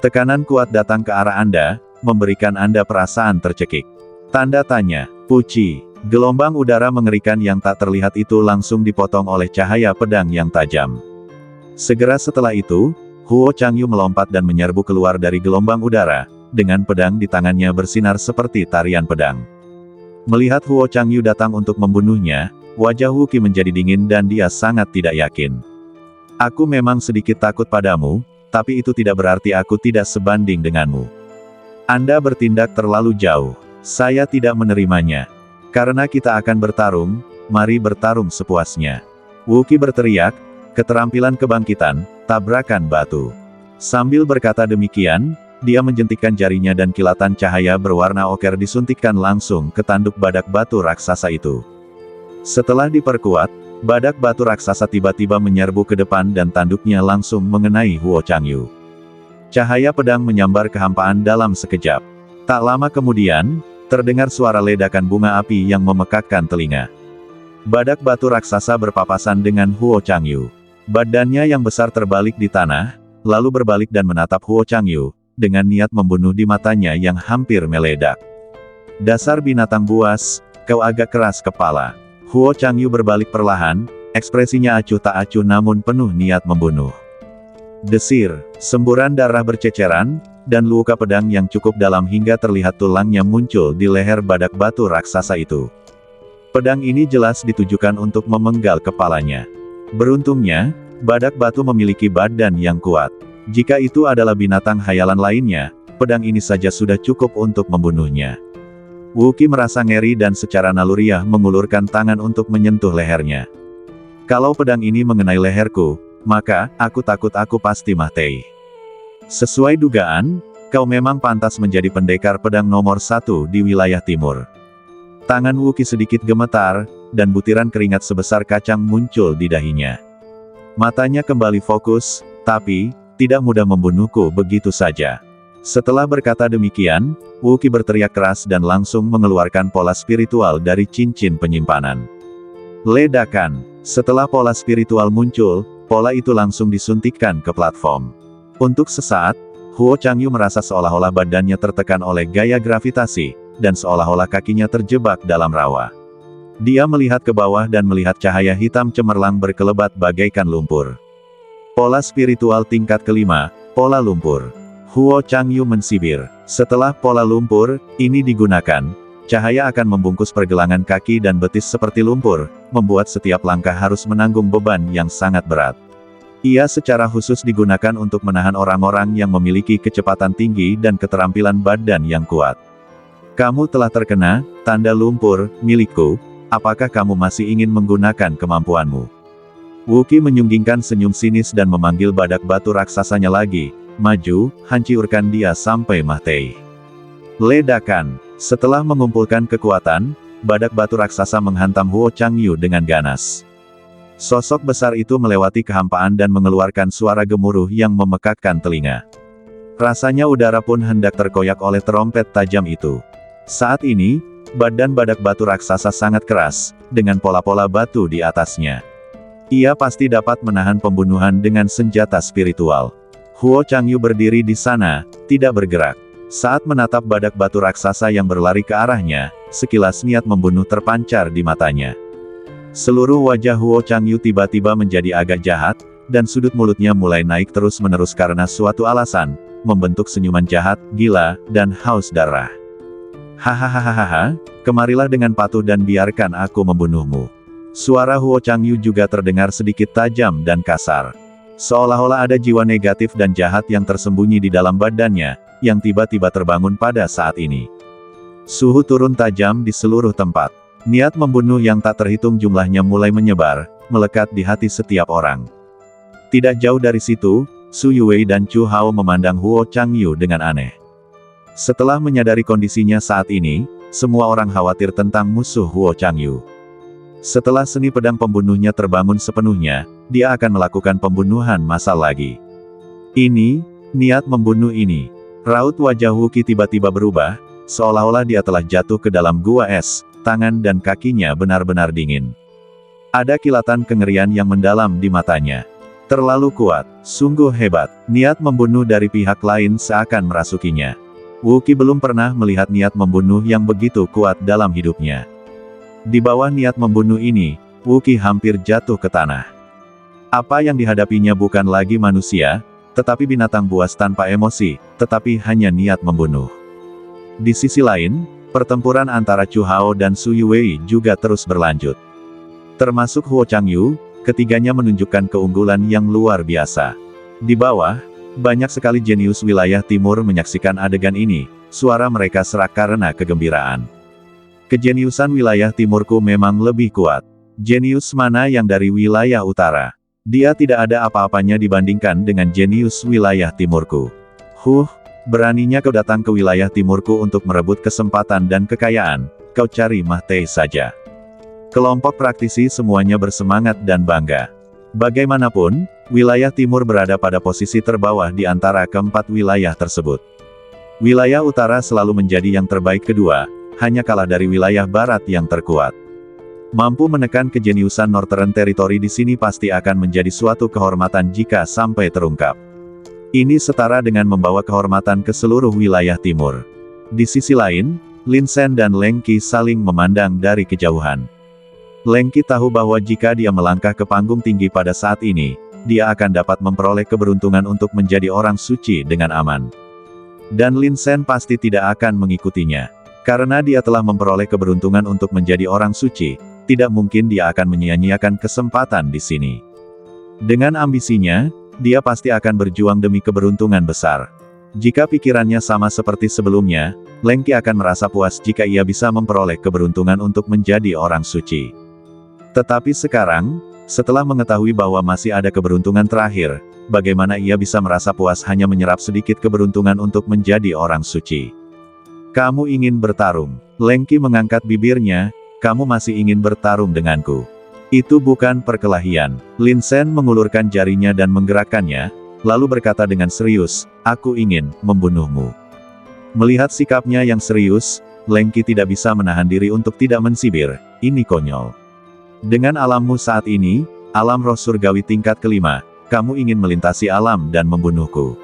Tekanan kuat datang ke arah Anda, memberikan Anda perasaan tercekik. Tanda tanya, puci. Gelombang udara mengerikan yang tak terlihat itu langsung dipotong oleh cahaya pedang yang tajam. Segera setelah itu, Huo Changyu melompat dan menyerbu keluar dari gelombang udara, dengan pedang di tangannya bersinar seperti tarian pedang. Melihat Huo Changyu datang untuk membunuhnya, wajah Wuki menjadi dingin dan dia sangat tidak yakin. Aku memang sedikit takut padamu, tapi itu tidak berarti aku tidak sebanding denganmu. Anda bertindak terlalu jauh. Saya tidak menerimanya. Karena kita akan bertarung, mari bertarung sepuasnya. Wuki berteriak, keterampilan kebangkitan, tabrakan batu. Sambil berkata demikian, dia menjentikkan jarinya dan kilatan cahaya berwarna oker disuntikkan langsung ke tanduk badak batu raksasa itu. Setelah diperkuat, badak batu raksasa tiba-tiba menyerbu ke depan dan tanduknya langsung mengenai Huo Changyu. Cahaya pedang menyambar kehampaan dalam sekejap. Tak lama kemudian, terdengar suara ledakan bunga api yang memekakkan telinga. Badak batu raksasa berpapasan dengan Huo Changyu. Badannya yang besar terbalik di tanah, lalu berbalik dan menatap Huo Changyu, dengan niat membunuh di matanya yang hampir meledak. Dasar binatang buas, kau agak keras kepala. Huo Changyu berbalik perlahan, ekspresinya acuh tak acuh namun penuh niat membunuh. Desir, semburan darah berceceran, dan luka pedang yang cukup dalam hingga terlihat tulangnya muncul di leher badak batu raksasa itu. Pedang ini jelas ditujukan untuk memenggal kepalanya. Beruntungnya, badak batu memiliki badan yang kuat. Jika itu adalah binatang hayalan lainnya, pedang ini saja sudah cukup untuk membunuhnya. Wuki merasa ngeri dan secara naluriah mengulurkan tangan untuk menyentuh lehernya. Kalau pedang ini mengenai leherku, maka, aku takut aku pasti mati. Sesuai dugaan, kau memang pantas menjadi pendekar pedang nomor 1 di wilayah timur. Tangan Wuki sedikit gemetar, dan butiran keringat sebesar kacang muncul di dahinya. Matanya kembali fokus, tapi, tidak mudah membunuhku begitu saja. Setelah berkata demikian, Wuki berteriak keras dan langsung mengeluarkan pola spiritual dari cincin penyimpanan. Ledakan. Setelah pola spiritual muncul, pola itu langsung disuntikkan ke platform. Untuk sesaat, Huo Changyu merasa seolah-olah badannya tertekan oleh gaya gravitasi, dan seolah-olah kakinya terjebak dalam rawa. Dia melihat ke bawah dan melihat cahaya hitam cemerlang berkelebat bagaikan lumpur. Pola spiritual tingkat kelima, pola lumpur. Huo Changyu mensibir. Setelah pola lumpur ini digunakan, cahaya akan membungkus pergelangan kaki dan betis seperti lumpur, membuat setiap langkah harus menanggung beban yang sangat berat. Ia secara khusus digunakan untuk menahan orang-orang yang memiliki kecepatan tinggi dan keterampilan badan yang kuat. Kamu telah terkena tanda lumpur milikku, apakah kamu masih ingin menggunakan kemampuanmu? Wuki menyunggingkan senyum sinis dan memanggil badak batu raksasanya lagi, maju, hancurkan dia sampai mati. Ledakan. Setelah mengumpulkan kekuatan, badak batu raksasa menghantam Huo Changyu dengan ganas. Sosok besar itu melewati kehampaan dan mengeluarkan suara gemuruh yang memekakkan telinga. Rasanya udara pun hendak terkoyak oleh terompet tajam itu. Saat ini, badan badak batu raksasa sangat keras, dengan pola-pola batu di atasnya. Ia pasti dapat menahan pembunuhan dengan senjata spiritual. Huo Changyu berdiri di sana, tidak bergerak. Saat menatap badak batu raksasa yang berlari ke arahnya, sekilas niat membunuh terpancar di matanya. Seluruh wajah Huo Changyu tiba-tiba menjadi agak jahat, dan sudut mulutnya mulai naik terus-menerus karena suatu alasan, membentuk senyuman jahat, gila, dan haus darah. Hahaha, kemarilah dengan patuh dan biarkan aku membunuhmu. Suara Huo Changyu juga terdengar sedikit tajam dan kasar. Seolah-olah ada jiwa negatif dan jahat yang tersembunyi di dalam badannya, yang tiba-tiba terbangun pada saat ini. Suhu turun tajam di seluruh tempat. Niat membunuh yang tak terhitung jumlahnya mulai menyebar, melekat di hati setiap orang. Tidak jauh dari situ, Su Yuwei dan Chu Hao memandang Huo Changyu dengan aneh. Setelah menyadari kondisinya saat ini, semua orang khawatir tentang musuh Huo Changyu. Setelah seni pedang pembunuhnya terbangun sepenuhnya, dia akan melakukan pembunuhan massal lagi. Ini, niat membunuh ini. Raut wajah Wuki tiba-tiba berubah, seolah-olah dia telah jatuh ke dalam gua es, tangan dan kakinya benar-benar dingin. Ada kilatan kengerian yang mendalam di matanya. Terlalu kuat, sungguh hebat, niat membunuh dari pihak lain seakan merasukinya. Wuki belum pernah melihat niat membunuh yang begitu kuat dalam hidupnya. Di bawah niat membunuh ini, Wuki hampir jatuh ke tanah. Apa yang dihadapinya bukan lagi manusia, tetapi binatang buas tanpa emosi, tetapi hanya niat membunuh. Di sisi lain, pertempuran antara Chu Hao dan Su Yuwei juga terus berlanjut. Termasuk Huo Changyu, ketiganya menunjukkan keunggulan yang luar biasa. Di bawah, banyak sekali jenius wilayah timur menyaksikan adegan ini, suara mereka serak karena kegembiraan. Kejeniusan wilayah timurku memang lebih kuat. Jenius mana yang dari wilayah utara? Dia tidak ada apa-apanya dibandingkan dengan jenius wilayah timurku. Beraninya kau datang ke wilayah timurku untuk merebut kesempatan dan kekayaan, kau cari Mah Tei saja. Kelompok praktisi semuanya bersemangat dan bangga. Bagaimanapun, wilayah timur berada pada posisi terbawah di antara keempat wilayah tersebut. Wilayah utara selalu menjadi yang terbaik kedua, hanya kalah dari wilayah barat yang terkuat. Mampu menekan kejeniusan Northern Territory di sini pasti akan menjadi suatu kehormatan jika sampai terungkap. Ini setara dengan membawa kehormatan ke seluruh wilayah timur. Di sisi lain, Lin Sen dan Leng Qi saling memandang dari kejauhan. Leng Qi tahu bahwa jika dia melangkah ke panggung tinggi pada saat ini, dia akan dapat memperoleh keberuntungan untuk menjadi orang suci dengan aman. Dan Lin Sen pasti tidak akan mengikutinya. Karena dia telah memperoleh keberuntungan untuk menjadi orang suci, tidak mungkin dia akan menyia-nyiakan kesempatan di sini. Dengan ambisinya, dia pasti akan berjuang demi keberuntungan besar. Jika pikirannya sama seperti sebelumnya, Leng Qi akan merasa puas jika ia bisa memperoleh keberuntungan untuk menjadi orang suci. Tetapi sekarang, setelah mengetahui bahwa masih ada keberuntungan terakhir, bagaimana ia bisa merasa puas hanya menyerap sedikit keberuntungan untuk menjadi orang suci? Kamu ingin bertarung? Leng Qi mengangkat bibirnya, kamu masih ingin bertarung denganku? Itu bukan perkelahian. Lin Sen mengulurkan jarinya dan menggerakkannya, lalu berkata dengan serius, aku ingin membunuhmu. Melihat sikapnya yang serius, Leng Qi tidak bisa menahan diri untuk tidak mensibir, ini konyol. Dengan alammu saat ini, alam roh surgawi tingkat kelima, kamu ingin melintasi alam dan membunuhku.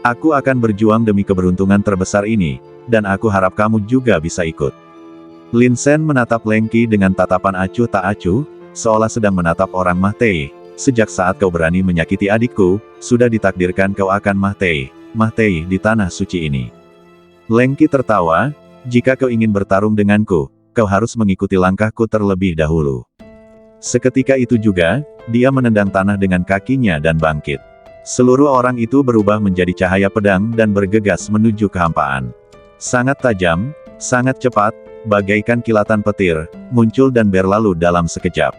Aku akan berjuang demi keberuntungan terbesar ini, dan aku harap kamu juga bisa ikut. Lin Sen menatap Leng Qi dengan tatapan acuh tak acuh, seolah sedang menatap orang Mah Tei. Sejak saat kau berani menyakiti adikku, sudah ditakdirkan kau akan Mah Tei di tanah suci ini. Leng Qi tertawa, jika kau ingin bertarung denganku, kau harus mengikuti langkahku terlebih dahulu. Seketika itu juga, dia menendang tanah dengan kakinya dan bangkit. Seluruh orang itu berubah menjadi cahaya pedang dan bergegas menuju kehampaan. Sangat tajam, sangat cepat, bagaikan kilatan petir, muncul dan berlalu dalam sekejap.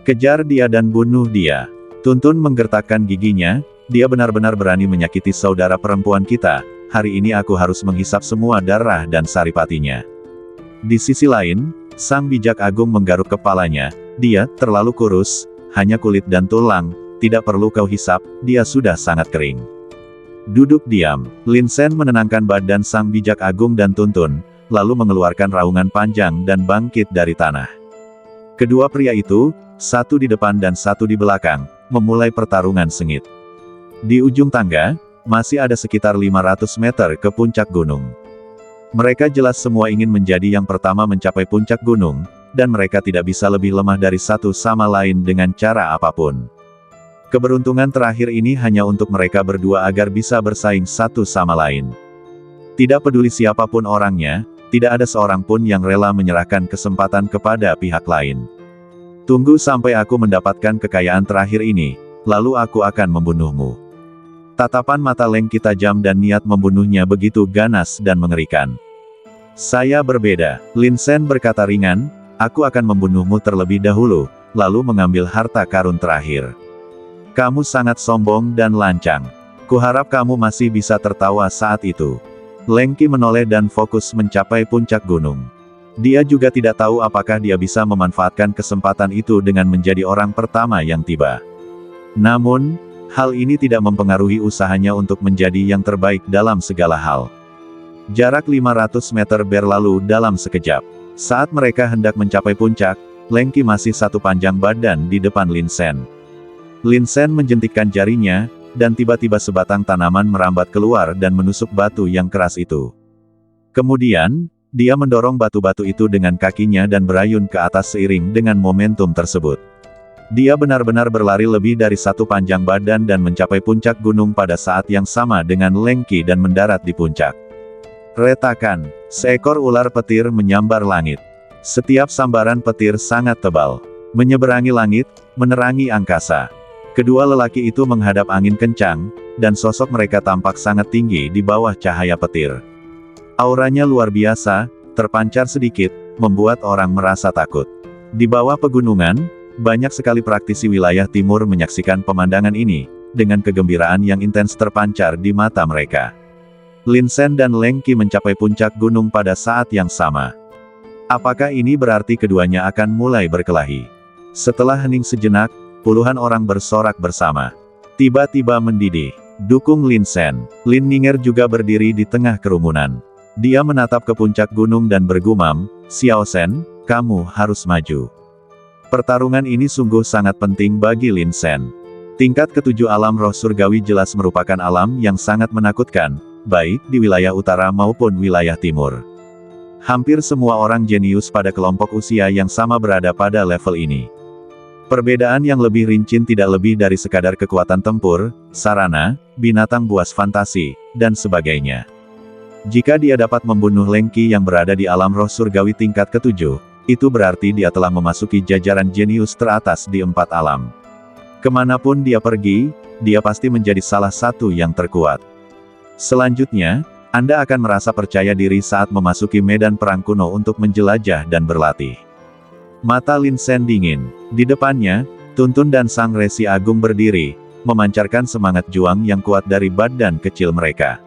Kejar dia dan bunuh dia. Tuntun menggertakkan giginya, dia benar-benar berani menyakiti saudara perempuan kita, hari ini aku harus menghisap semua darah dan saripatinya. Di sisi lain, sang bijak agung menggaruk kepalanya, dia terlalu kurus, hanya kulit dan tulang, tidak perlu kau hisap, dia sudah sangat kering. Duduk diam. Lin Sen menenangkan badan sang bijak agung dan tuntun, lalu mengeluarkan raungan panjang dan bangkit dari tanah. Kedua pria itu, satu di depan dan satu di belakang, memulai pertarungan sengit. Di ujung tangga, masih ada sekitar 500 meter ke puncak gunung. Mereka jelas semua ingin menjadi yang pertama mencapai puncak gunung, dan mereka tidak bisa lebih lemah dari satu sama lain dengan cara apapun. Keberuntungan terakhir ini hanya untuk mereka berdua agar bisa bersaing satu sama lain. Tidak peduli siapapun orangnya, tidak ada seorang pun yang rela menyerahkan kesempatan kepada pihak lain. Tunggu sampai aku mendapatkan kekayaan terakhir ini, lalu aku akan membunuhmu. Tatapan mata Lengki tajam dan niat membunuhnya begitu ganas dan mengerikan. Saya berbeda, Lin Sen berkata ringan, aku akan membunuhmu terlebih dahulu, lalu mengambil harta karun terakhir. Kamu sangat sombong dan lancang. Kuharap kamu masih bisa tertawa saat itu. Lengki menoleh dan fokus mencapai puncak gunung. Dia juga tidak tahu apakah dia bisa memanfaatkan kesempatan itu dengan menjadi orang pertama yang tiba. Namun, hal ini tidak mempengaruhi usahanya untuk menjadi yang terbaik dalam segala hal. Jarak 500 meter berlalu dalam sekejap. Saat mereka hendak mencapai puncak, Lengki masih satu panjang badan di depan Lin Sen. Lin Sen menjentikkan jarinya, dan tiba-tiba sebatang tanaman merambat keluar dan menusuk batu yang keras itu. Kemudian, dia mendorong batu-batu itu dengan kakinya dan berayun ke atas seiring dengan momentum tersebut. Dia benar-benar berlari lebih dari satu panjang badan dan mencapai puncak gunung pada saat yang sama dengan Lengki dan mendarat di puncak. Retakan, seekor ular petir menyambar langit. Setiap sambaran petir sangat tebal, menyeberangi langit, menerangi angkasa. Kedua lelaki itu menghadap angin kencang, dan sosok mereka tampak sangat tinggi di bawah cahaya petir. Auranya luar biasa, terpancar sedikit, membuat orang merasa takut. Di bawah pegunungan, banyak sekali praktisi wilayah timur menyaksikan pemandangan ini, dengan kegembiraan yang intens terpancar di mata mereka. Lin Sen dan Lengki mencapai puncak gunung pada saat yang sama. Apakah ini berarti keduanya akan mulai berkelahi? Setelah hening sejenak, puluhan orang bersorak bersama. Tiba-tiba mendidih. Dukung Lin Sen. Lin Ninger juga berdiri di tengah kerumunan. Dia menatap ke puncak gunung dan bergumam, Xiao Sen, kamu harus maju. Pertarungan ini sungguh sangat penting bagi Lin Sen. Tingkat ketujuh alam roh surgawi jelas merupakan alam yang sangat menakutkan, baik di wilayah utara maupun wilayah timur. Hampir semua orang jenius pada kelompok usia yang sama berada pada level ini. Perbedaan yang lebih rinci tidak lebih dari sekadar kekuatan tempur, sarana, binatang buas fantasi, dan sebagainya. Jika dia dapat membunuh Lengki yang berada di alam roh surgawi tingkat ketujuh, itu berarti dia telah memasuki jajaran jenius teratas di 4 alam. Kemanapun dia pergi, dia pasti menjadi salah satu yang terkuat. Selanjutnya, Anda akan merasa percaya diri saat memasuki medan perang kuno untuk menjelajah dan berlatih. Mata Lin Sen dingin. Di depannya, Tuntun dan Sang Resi Agung berdiri, memancarkan semangat juang yang kuat dari badan kecil mereka.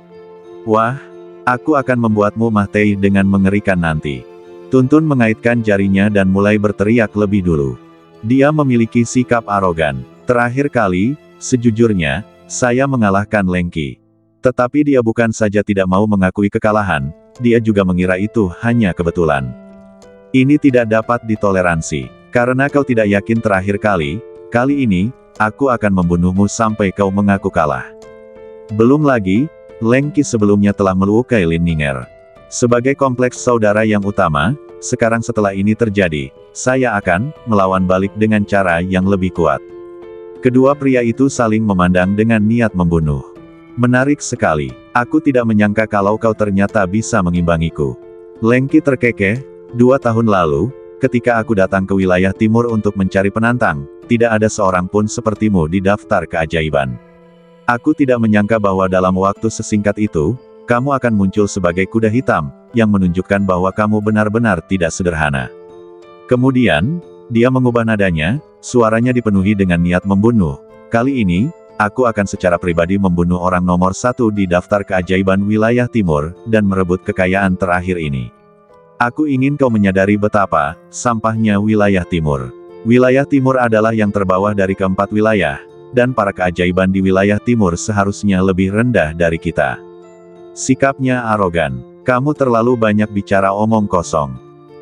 Wah, aku akan membuatmu mati dengan mengerikan nanti. Tuntun mengaitkan jarinya dan mulai berteriak lebih dulu. Dia memiliki sikap arogan. Terakhir kali, sejujurnya, saya mengalahkan Lengki. Tetapi dia bukan saja tidak mau mengakui kekalahan, dia juga mengira itu hanya kebetulan. Ini tidak dapat ditoleransi. Karena kau tidak yakin terakhir kali ini, aku akan membunuhmu sampai kau mengaku kalah. Belum lagi, Lengki sebelumnya telah melukai Lin Ninger. Sebagai kompleks saudara yang utama, sekarang setelah ini terjadi, saya akan melawan balik dengan cara yang lebih kuat. Kedua pria itu saling memandang dengan niat membunuh. Menarik sekali. Aku tidak menyangka kalau kau ternyata bisa mengimbangiku. Lengki terkekeh. 2 tahun lalu, ketika aku datang ke wilayah timur untuk mencari penantang, tidak ada seorang pun sepertimu di daftar keajaiban. Aku tidak menyangka bahwa dalam waktu sesingkat itu, kamu akan muncul sebagai kuda hitam, yang menunjukkan bahwa kamu benar-benar tidak sederhana. Kemudian, dia mengubah nadanya, suaranya dipenuhi dengan niat membunuh. Kali ini, aku akan secara pribadi membunuh orang nomor 1 di daftar keajaiban wilayah timur, dan merebut kekayaan terakhir ini. Aku ingin kau menyadari betapa sampahnya wilayah timur. Wilayah timur adalah yang terbawah dari keempat wilayah, dan para keajaiban di wilayah timur seharusnya lebih rendah dari kita. Sikapnya arogan. Kamu terlalu banyak bicara omong kosong.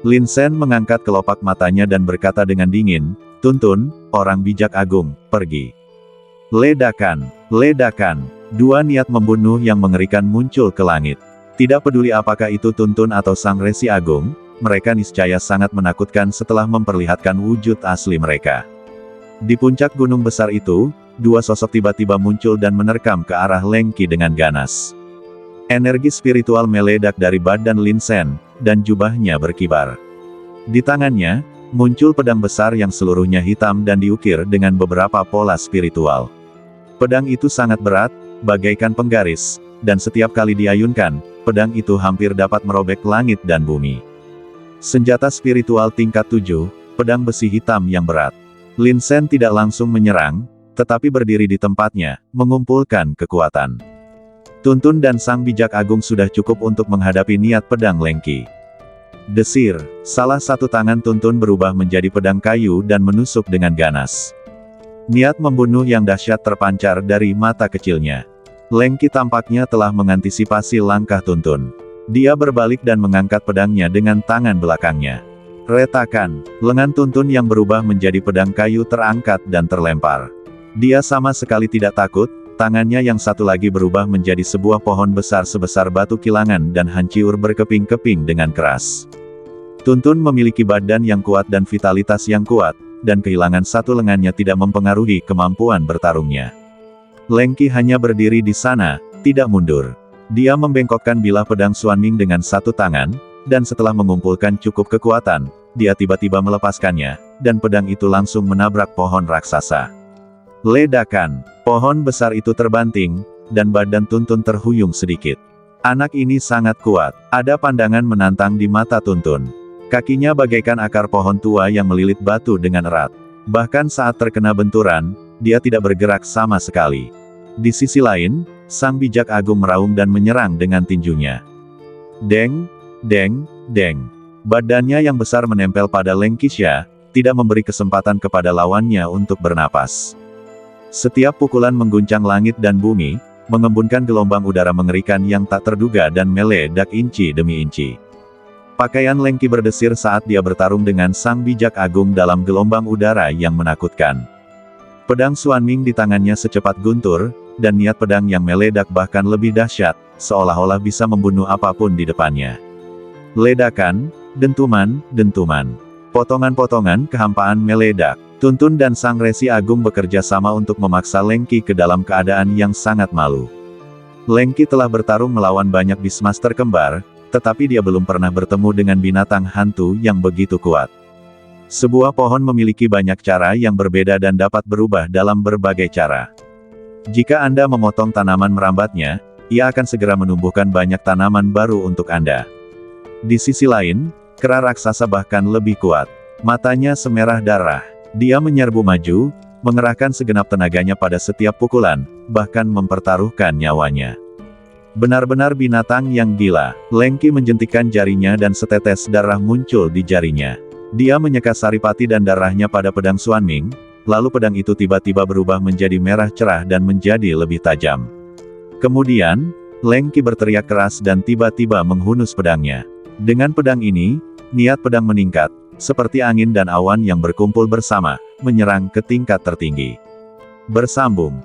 Lin Sen mengangkat kelopak matanya dan berkata dengan dingin, Tuntun, orang bijak agung, pergi. Ledakan, ledakan. Dua niat membunuh yang mengerikan muncul ke langit. Tidak peduli apakah itu Tuntun atau Sang Resi Agung, mereka niscaya sangat menakutkan setelah memperlihatkan wujud asli mereka. Di puncak gunung besar itu, dua sosok tiba-tiba muncul dan menerkam ke arah Leng Qi dengan ganas. Energi spiritual meledak dari badan Lin Sen, dan jubahnya berkibar. Di tangannya, muncul pedang besar yang seluruhnya hitam dan diukir dengan beberapa pola spiritual. Pedang itu sangat berat, bagaikan penggaris, dan setiap kali diayunkan, pedang itu hampir dapat merobek langit dan bumi. Senjata spiritual tingkat 7, pedang besi hitam yang berat. Lin Sen tidak langsung menyerang, tetapi berdiri di tempatnya, mengumpulkan kekuatan. Tuntun dan Sang Bijak Agung sudah cukup untuk menghadapi niat pedang Leng Qi. Desir, salah satu tangan Tuntun berubah menjadi pedang kayu dan menusuk dengan ganas. Niat membunuh yang dahsyat terpancar dari mata kecilnya. Leng Qi tampaknya telah mengantisipasi langkah Tuntun. Dia berbalik dan mengangkat pedangnya dengan tangan belakangnya. Retakan, lengan Tuntun yang berubah menjadi pedang kayu terangkat dan terlempar. Dia sama sekali tidak takut, tangannya yang satu lagi berubah menjadi sebuah pohon besar sebesar batu kilangan dan hancur berkeping-keping dengan keras. Tuntun memiliki badan yang kuat dan vitalitas yang kuat, dan kehilangan satu lengannya tidak mempengaruhi kemampuan bertarungnya. Leng Qi hanya berdiri di sana, tidak mundur. Dia membengkokkan bilah pedang Xuanming dengan satu tangan, dan setelah mengumpulkan cukup kekuatan, dia tiba-tiba melepaskannya, dan pedang itu langsung menabrak pohon raksasa. Ledakan, pohon besar itu terbanting, dan badan Tuntun terhuyung sedikit. Anak ini sangat kuat, ada pandangan menantang di mata Tuntun. Kakinya bagaikan akar pohon tua yang melilit batu dengan erat. Bahkan saat terkena benturan, dia tidak bergerak sama sekali. Di sisi lain, Sang Bijak Agung meraung dan menyerang dengan tinjunya. Deng, deng, deng. Badannya yang besar menempel pada Leng Qixia, tidak memberi kesempatan kepada lawannya untuk bernapas. Setiap pukulan mengguncang langit dan bumi, mengembunkan gelombang udara mengerikan yang tak terduga dan meledak inci demi inci. Pakaian Leng Qi berdesir saat dia bertarung dengan Sang Bijak Agung dalam gelombang udara yang menakutkan. Pedang Xuanming di tangannya secepat guntur, dan niat pedang yang meledak bahkan lebih dahsyat, seolah-olah bisa membunuh apapun di depannya. Ledakan, dentuman, dentuman. Potongan-potongan kehampaan meledak. Tuntun dan Sang Resi Agung bekerja sama untuk memaksa Leng Qi ke dalam keadaan yang sangat malu. Leng Qi telah bertarung melawan banyak Beastmaster kembar, tetapi dia belum pernah bertemu dengan binatang hantu yang begitu kuat. Sebuah pohon memiliki banyak cara yang berbeda dan dapat berubah dalam berbagai cara. Jika Anda memotong tanaman merambatnya, ia akan segera menumbuhkan banyak tanaman baru untuk Anda. Di sisi lain, kera raksasa bahkan lebih kuat. Matanya semerah darah. Dia menyerbu maju, mengerahkan segenap tenaganya pada setiap pukulan, bahkan mempertaruhkan nyawanya. Benar-benar binatang yang gila. Leng Qi menjentikkan jarinya dan setetes darah muncul di jarinya. Dia menyeka saripati dan darahnya pada pedang Xuanming, lalu pedang itu tiba-tiba berubah menjadi merah cerah dan menjadi lebih tajam. Kemudian, Leng Qi berteriak keras dan tiba-tiba menghunus pedangnya. Dengan pedang ini, niat pedang meningkat, seperti angin dan awan yang berkumpul bersama, menyerang ke tingkat tertinggi. Bersambung.